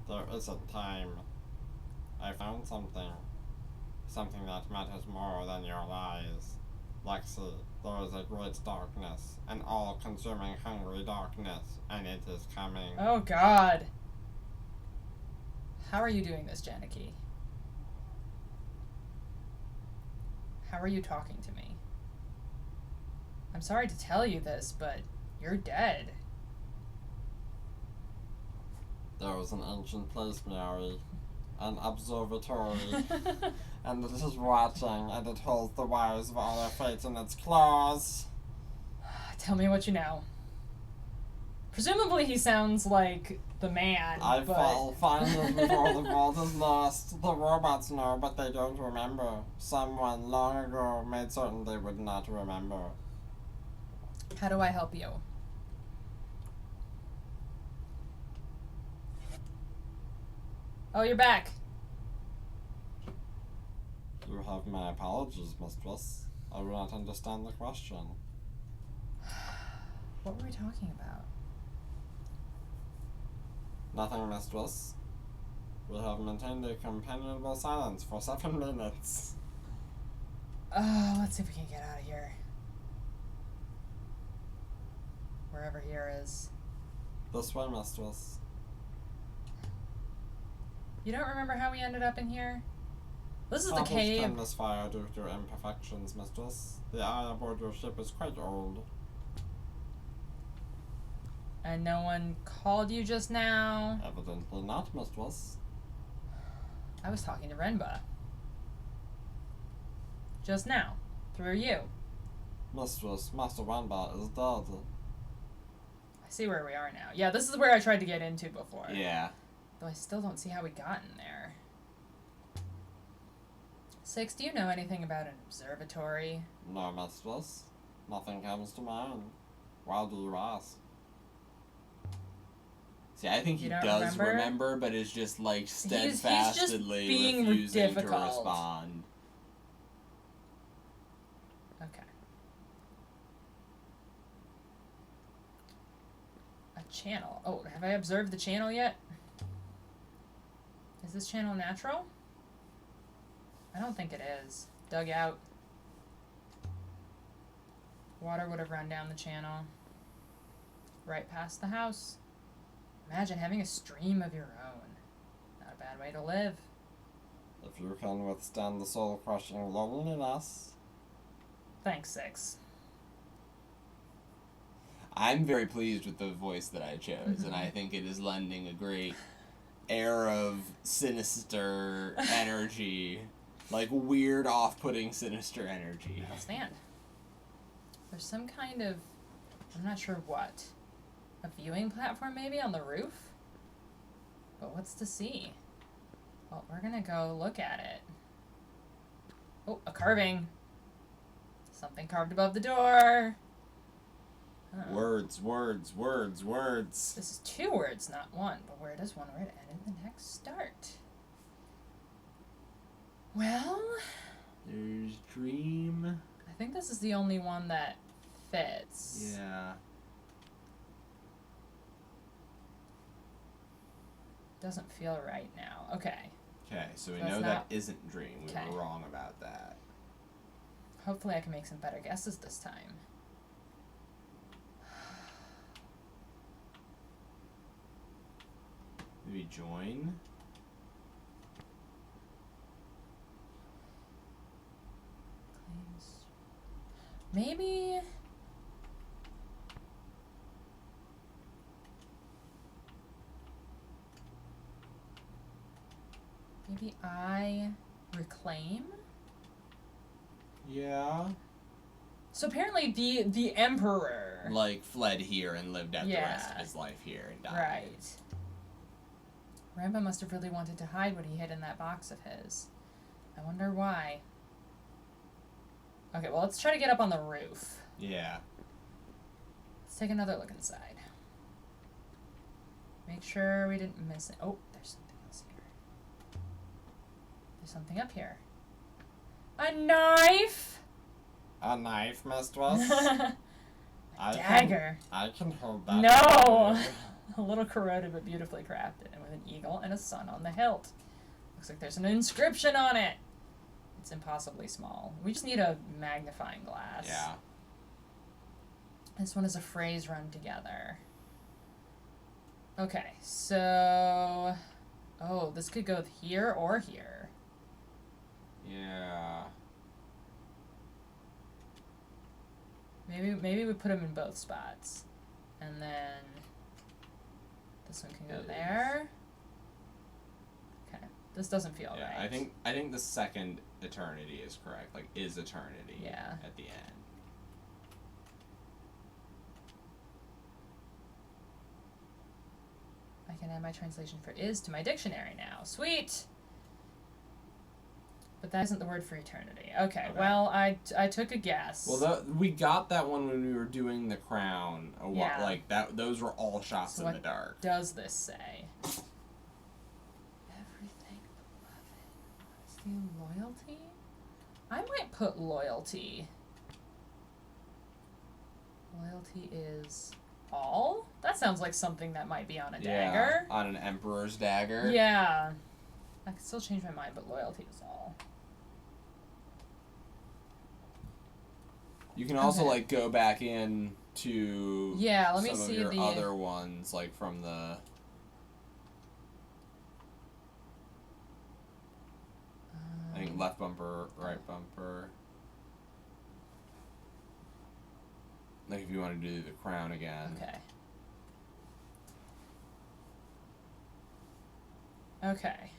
There isn't time. I found something. Something that matters more than your lies. Lexi, there is a great darkness, an all-consuming hungry darkness, and it is coming. Oh, God. How are you doing this, Janaki? How are you talking to me? I'm sorry to tell you this, but you're dead. There is an ancient place, Mary. An observatory. And it is watching, and it holds the wires of all our fate in its claws. Tell me what you know. Presumably he sounds like the man, I but... fall finally before the world is lost. The robots know, but they don't remember. Someone long ago made certain they would not remember. How do I help you? Oh, you're back. You have my apologies, mistress. I do not understand the question. What were we talking about? Nothing, mistress. We have maintained a companionable silence for 7 minutes. Let's see if we can get out of here. Wherever here is. This way, mistress. You don't remember how we ended up in here? This is the Salvage cave. can misfire due to imperfections, mistress. The eye aboard your ship is quite old. And no one called you just now? Evidently not, mistress. I was talking to Renba. Just now. Through you. Mistress, Master Wanba is dead. I see where we are now. Yeah, this is where I tried to get into before. Yeah. Though I still don't see how we got in there. Six, do you know anything about an observatory? No, mistress. Nothing comes to mind. Why do you ask? See, I think he You don't does remember? remember, but is just like He's just steadfastly being refusing to difficult. respond. Okay. A channel. Oh, have I observed the channel yet? Is this channel natural? I don't think it is. Dug out. Water would have run down the channel. Right past the house. Imagine having a stream of your own. Not a bad way to live. If you can withstand the soul-crushing loneliness. Thanks, Six. I'm very pleased with the voice that I chose, and I think it is lending a great air of sinister energy. Like weird, off-putting, sinister energy. I'll stand. There's some kind of... I'm not sure what. A viewing platform maybe on the roof? But what's to see? Well, we're gonna go look at it. Oh, a carving. Something carved above the door. Huh. Words, words, words, words. This is 2 words, not 1. But where does one word end and the next start? Well, There's dream. I think this is the only one that fits. Yeah. Doesn't feel right now. Okay. Okay, so we That's know not- that isn't dream. We Okay. were wrong about that. Hopefully I can make some better guesses this time. Maybe join. Claims. Maybe... Maybe I reclaim? Yeah. So apparently the Emperor... Like fled here and lived out the rest of Yeah. his life here and died. Right. Grandpa must have really wanted to hide what he hid in that box of his. I wonder why. Okay, well, let's try to get up on the roof. Yeah. Let's take another look inside. Make sure we didn't miss it. Oh, there's something else here. There's something up here. A knife! A knife, mistress? Dagger. I can hold that. No! A little corroded but beautifully crafted, and with an eagle and a sun on the hilt. Looks like there's an inscription on it. It's impossibly small. We just need a magnifying glass. Yeah. This one is a phrase run together. Okay, so... Oh, this could go here or here. Yeah. Maybe we put them in both spots. And then... This one can go there. Okay, this doesn't feel Yeah, right. I think the second eternity is correct. Like, is eternity. Yeah. At the end. I can add my translation for is to my dictionary now. Sweet! But that isn't the word for eternity. Okay. Well, I took a guess. Well, we got that one when we were doing the crown. Yeah. Like, that. Those were all shots So in what the dark. does this say? Everything beloved. Is the loyalty? I might put loyalty. Loyalty is all? That sounds like something that might be on a dagger. On an emperor's dagger. Yeah. I could still change my mind, but loyalty is all. You can also Okay. like go back in to Yeah, let me some see of your the other ones, like from the I think left bumper, right bumper. Like if you want to do the crown again. Okay. Okay.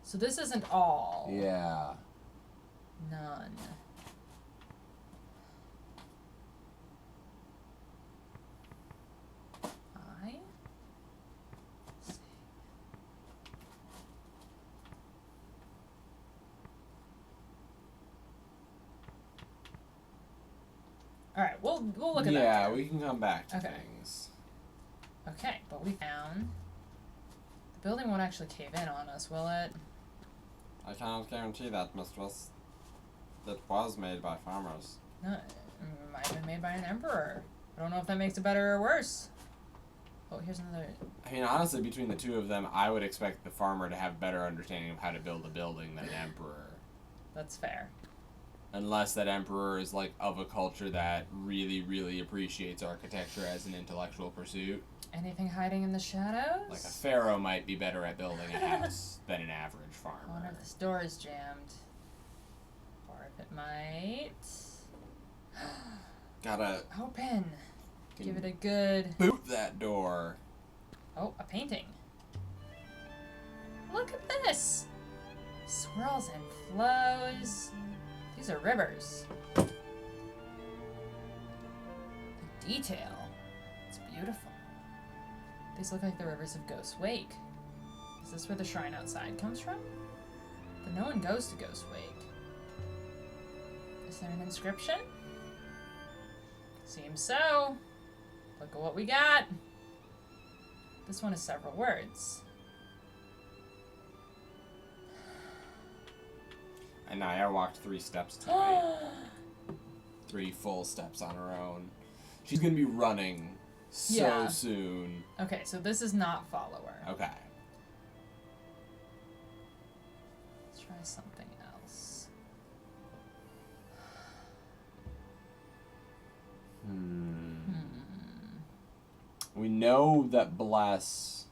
So this isn't all. Yeah. None. I. Sing. All right, we'll look at that. Yeah, later. we can come back to Okay. things. Okay, but we found the building won't actually cave in on us, will it? I cannot guarantee that, mistress. It was made by farmers. No, it might have been made by an emperor. I don't know if that makes it better or worse. Oh, here's another. I mean, honestly, between the two of them, I would expect the farmer to have a better understanding of how to build a building than an emperor. That's fair. Unless that emperor is like of a culture that really, really appreciates architecture as an intellectual pursuit. Anything hiding in the shadows? Like a pharaoh might be better at building a house than an average I wonder farmer. if this door is jammed. Or if it might. Gotta Open. Give it a good. boot that door. Oh, a painting. Look at this! Swirls and flows. These are rivers. The detail. It's beautiful. These look like the rivers of Ghost Wake. Is this where the shrine outside comes from? But no one goes to Ghost Wake. Is there an inscription? Seems so. Look at what we got. This one is several words. And Naya walked 3 steps tonight. 3 full steps on her own. She's gonna be running so Yeah. soon. Okay, so this is not follower. Okay. Let's try something else. We know that bless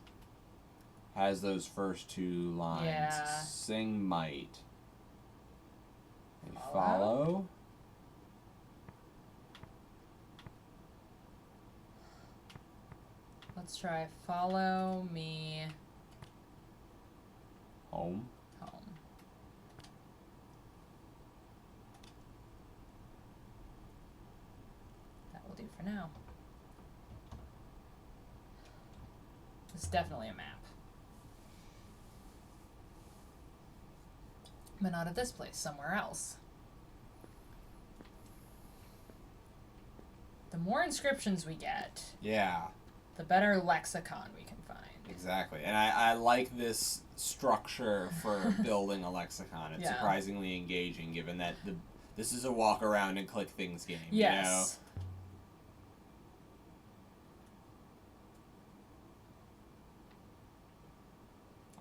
has those first 2 lines. Yeah. Sing might. And Follow? follow. Let's try follow me Home. home. That will do for now. It's definitely a map. But not at this place, somewhere else. The more inscriptions we get, Yeah, the better lexicon we can find. exactly. And I like this structure for building a lexicon. It's Yeah. surprisingly engaging, given that this is a walk around and click things game. Yes.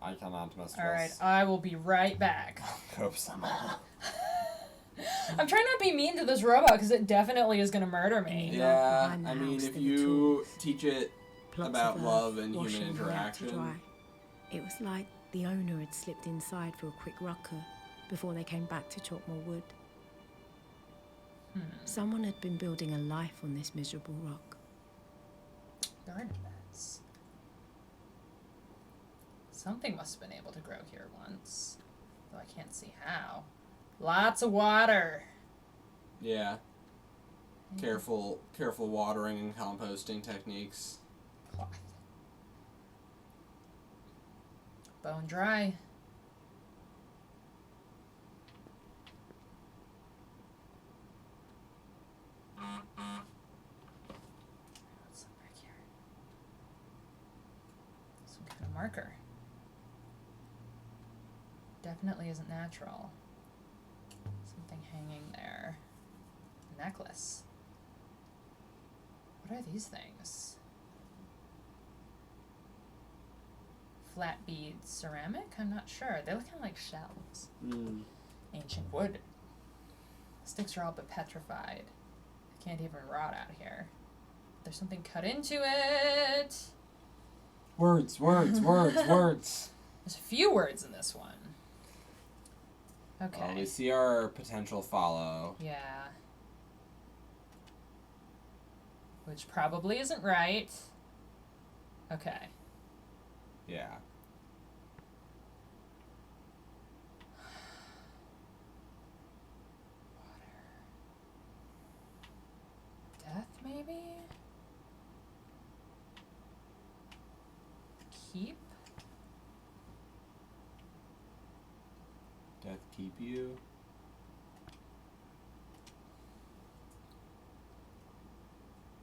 I cannot, mistress. Alright, I will be right back. You know? Go somehow. I'm trying not to be mean to this robot because it definitely is going to murder me. Yeah, Behind the I mean, house, if there were you tools. teach it Plots about of love earth and washing human away out to interaction. dry. It was like the owner had slipped inside for a quick rocker before they came back to chop more wood. Someone had been building a life on this miserable rock. Garden beds. Something must have been able to grow here once. Though I can't see how. Lots of water. Yeah. Careful watering and composting techniques. Cloth. Bone dry. What's up back here? Some kind of marker. Definitely isn't natural. Something hanging there. A necklace. What are these things? Flat beads, ceramic? I'm not sure. They look kind of like shells. Ancient wood. Sticks are all but petrified. I can't even rot out here. There's something cut into it. Words. Words. There's a few words in this one. Okay. Well, we see our potential follow. Yeah. Which probably isn't right. Okay. Yeah. Death, maybe? Keep? Death keep you.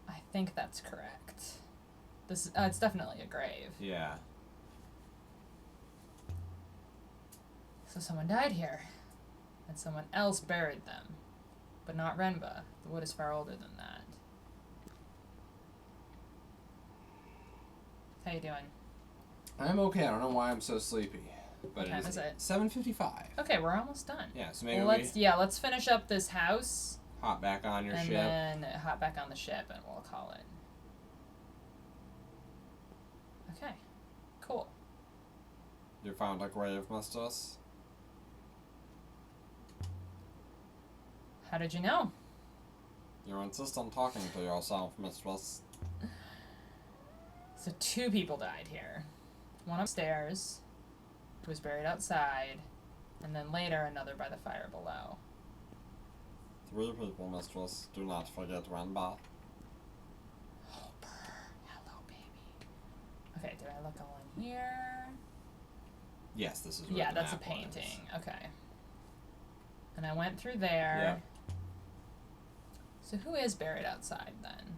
I think that's correct. This it's definitely a grave. Yeah. So someone died here. And someone else buried them. But not Renba. The wood is far older than that. How you doing? I'm okay. I don't know why I'm so sleepy. But What time is it? 7:55. Okay, we're almost done. Yeah, so maybe Well, let's finish up this house we hop back on your and ship. then hop back on the ship and we'll call it. Okay. Cool. You found a grave, mistress? How did you know? You insist on talking to yourself, mistress. So 2 people died here. One upstairs, who was buried outside, and then later another by the fire below. 3 people, mistress. Do not forget Renba. Oh, brr. Hello, baby. Okay, did I look all in here? Yes, this is where Yeah, the that's a map was. painting. Okay. And I went through there. Yep. So who is buried outside then?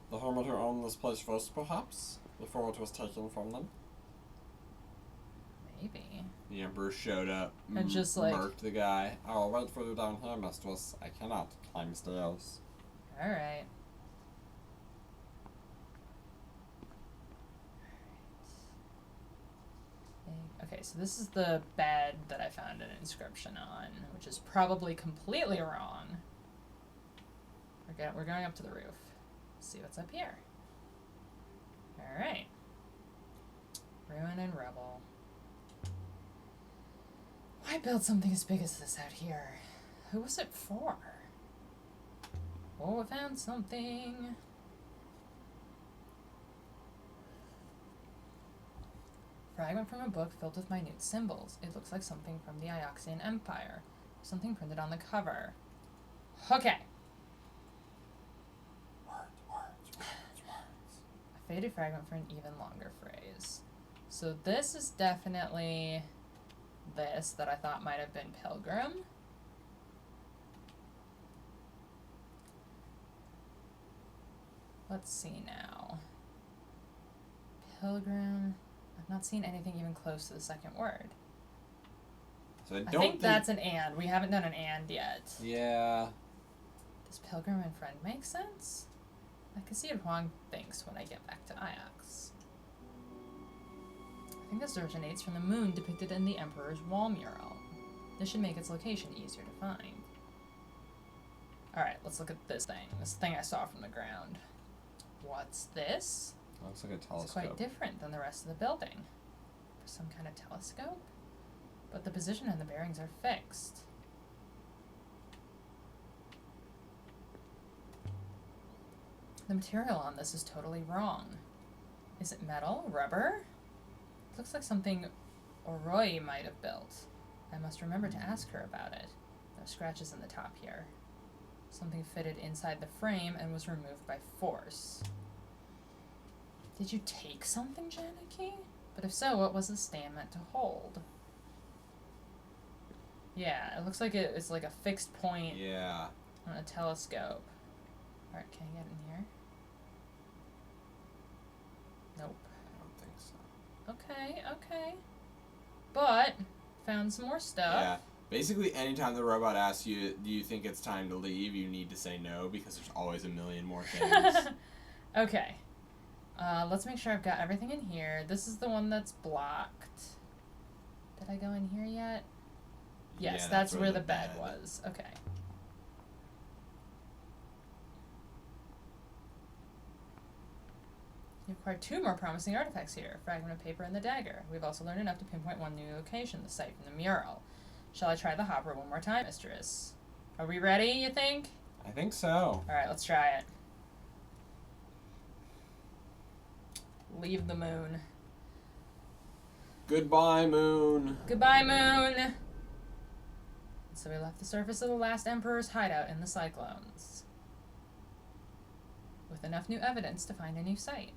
The hermit who owned this place first, perhaps? Before it was taken from them? Maybe. The Emperor showed up, And just, like- murked the guy. I will wait for you down here, mistress. I cannot climb stairs. Alright. Okay, so this is the bed that I found an inscription on, which is probably completely wrong. We're going up to the roof. Let's see what's up here. Alright. Ruin and rubble. Why build something as big as this out here? Who was it for? Oh, I found something. Fragment from a book filled with minute symbols. It looks like something from the Ioxian Empire. Something printed on the cover. Okay. Words. I faded fragment for an even longer phrase. So this is definitely this that I thought might have been pilgrim. Let's see now. Pilgrim. I've not seen anything even close to the second word. So I think that's an and. We haven't done an and yet. Yeah. Does pilgrim and friend make sense? I can see what Huang thinks when I get back to Iox. I think this originates from the moon depicted in the Emperor's wall mural. This should make its location easier to find. Alright, let's look at this thing I saw from the ground. What's this? Looks like a telescope. It's quite different than the rest of the building. Some kind of telescope? But the position and the bearings are fixed. The material on this is totally wrong. Is it metal? Rubber? It looks like something Oroi might have built. I must remember to ask her about it. There are scratches in the top here. Something fitted inside the frame and was removed by force. Did you take something, Janaki? But if so, what was the stand meant to hold? Yeah, it looks like it's like a fixed point on a telescope. Alright, can I get in here? Nope. I don't think so. Okay. But, found some more stuff. Yeah. Basically, anytime the robot asks you, do you think it's time to leave, you need to say no, because there's always a million more things. Okay. Let's make sure I've got everything in here. This is the one that's blocked. Did I go in here yet? Yes, Yeah, that's where the bed was. Okay. You acquired 2 more promising artifacts here. A fragment of paper and the dagger. We've also learned enough to pinpoint one new location, the site from the mural. Shall I try the hopper one more time, mistress? Are we ready, you think? I think so. Alright, let's try it. Leave the moon. Goodbye, moon. Goodbye, moon! So we left the surface of the last Emperor's hideout in the Cyclones. With enough new evidence to find a new site.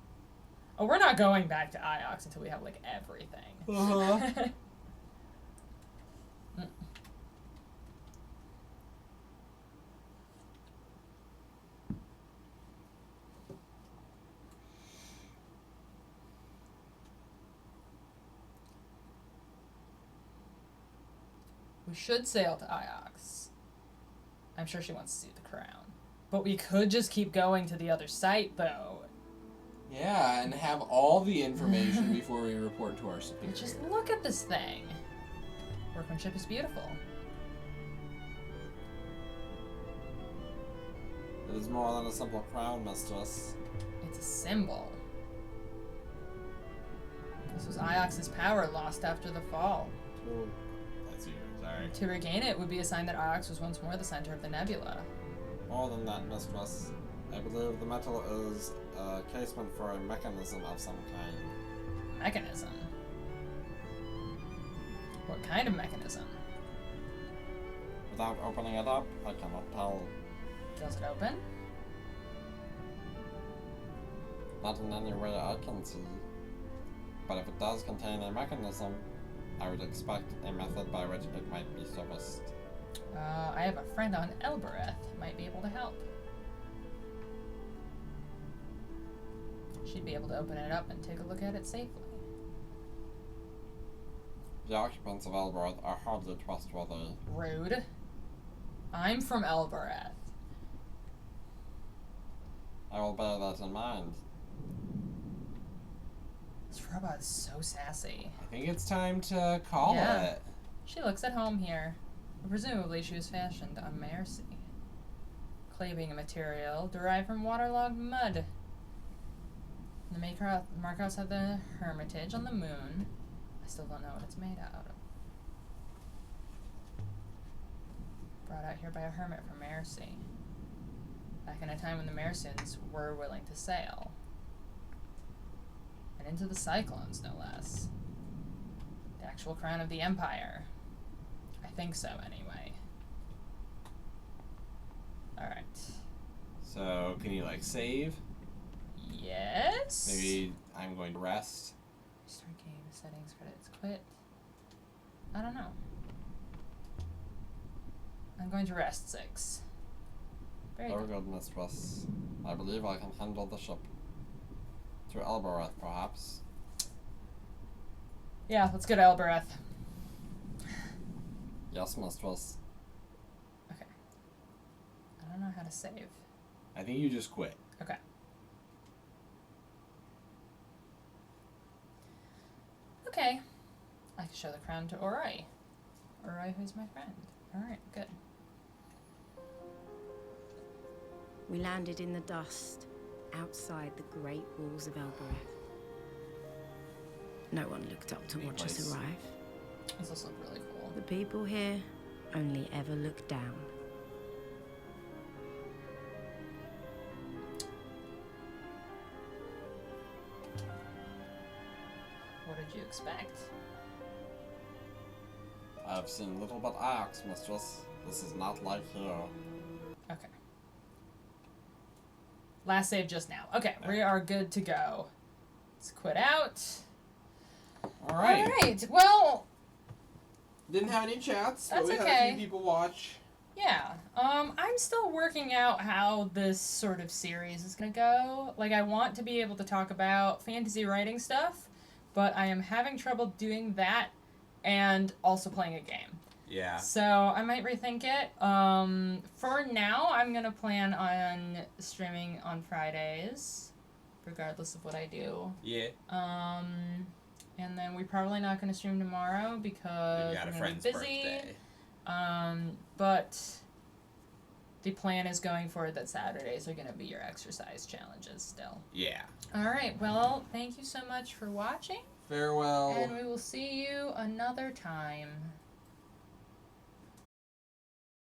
Oh, we're not going back to Iox until we have, like, everything. Uh-huh. We should sail to Iox. I'm sure she wants to see the crown. But we could just keep going to the other site, though. Yeah, and have all the information before we report to our superior. Just look at this thing. Workmanship is beautiful. It is more than a simple crown, mistress. It's a symbol. This was Iox's power lost after the fall. That's you, sorry. To regain it would be a sign that Iox was once more the center of the nebula. More than that, mistress. I believe the metal is a casement for a mechanism of some kind. Mechanism? What kind of mechanism? Without opening it up, I cannot tell. Does it open? Not in any way I can see. But if it does contain a mechanism, I would expect a method by which it might be serviced. I have a friend on Elbereth. Might be able to help. She'd be able to open it up and take a look at it safely. The occupants of Elbereth are hardly trustworthy. Rude. I'm from Elbereth. I will bear that in mind. This robot is so sassy. I think it's time to call it. She looks at home here. Presumably she was fashioned on Mercy. Clay being a material derived from waterlogged mud. The Markhouse had the Hermitage on the moon. I still don't know what it's made out of. Brought out here by a hermit from Mercy. Back in a time when the Mercians were willing to sail. And into the Cyclones, no less. The actual crown of the Empire. I think so, anyway. Alright. So, can you, like, save? Yes? this? Maybe I'm going to rest. Start game settings, credits, quit. I don't know. I'm going to rest 6. Very Very good. good, mistress. I believe I can handle the ship. To Elbereth, perhaps. Yeah, let's go to Elbereth. Yes, mistress. Okay. I don't know how to save. I think you just quit. Okay. Okay. I can show the crown to Ori. Ori, who's my friend. Alright, good. We landed in the dust outside the great walls of Elbereth. No one looked up to Big watch us place. arrive. This also look really cool. The people here only ever look down. What did you expect? I've seen little but Axe, mistress. This is not like here. Okay. Last save just now. Okay, we are good to go. Let's quit out. Alright. Alright, well, Didn't have any chats, but That's we had a okay. few people watch. yeah. I'm still working out how this sort of series is gonna go. Like, I want to be able to talk about fantasy writing stuff, but I am having trouble doing that and also playing a game. Yeah. So I might rethink it. For now, I'm gonna plan on streaming on Fridays, regardless of what I do. Yeah. And then we're probably not gonna stream tomorrow because We've got we're a gonna friend's be busy. birthday. But the plan is going forward that Saturdays are gonna be your exercise challenges still. Yeah. All right. Well, thank you so much for watching, Farewell. and we will see you another time.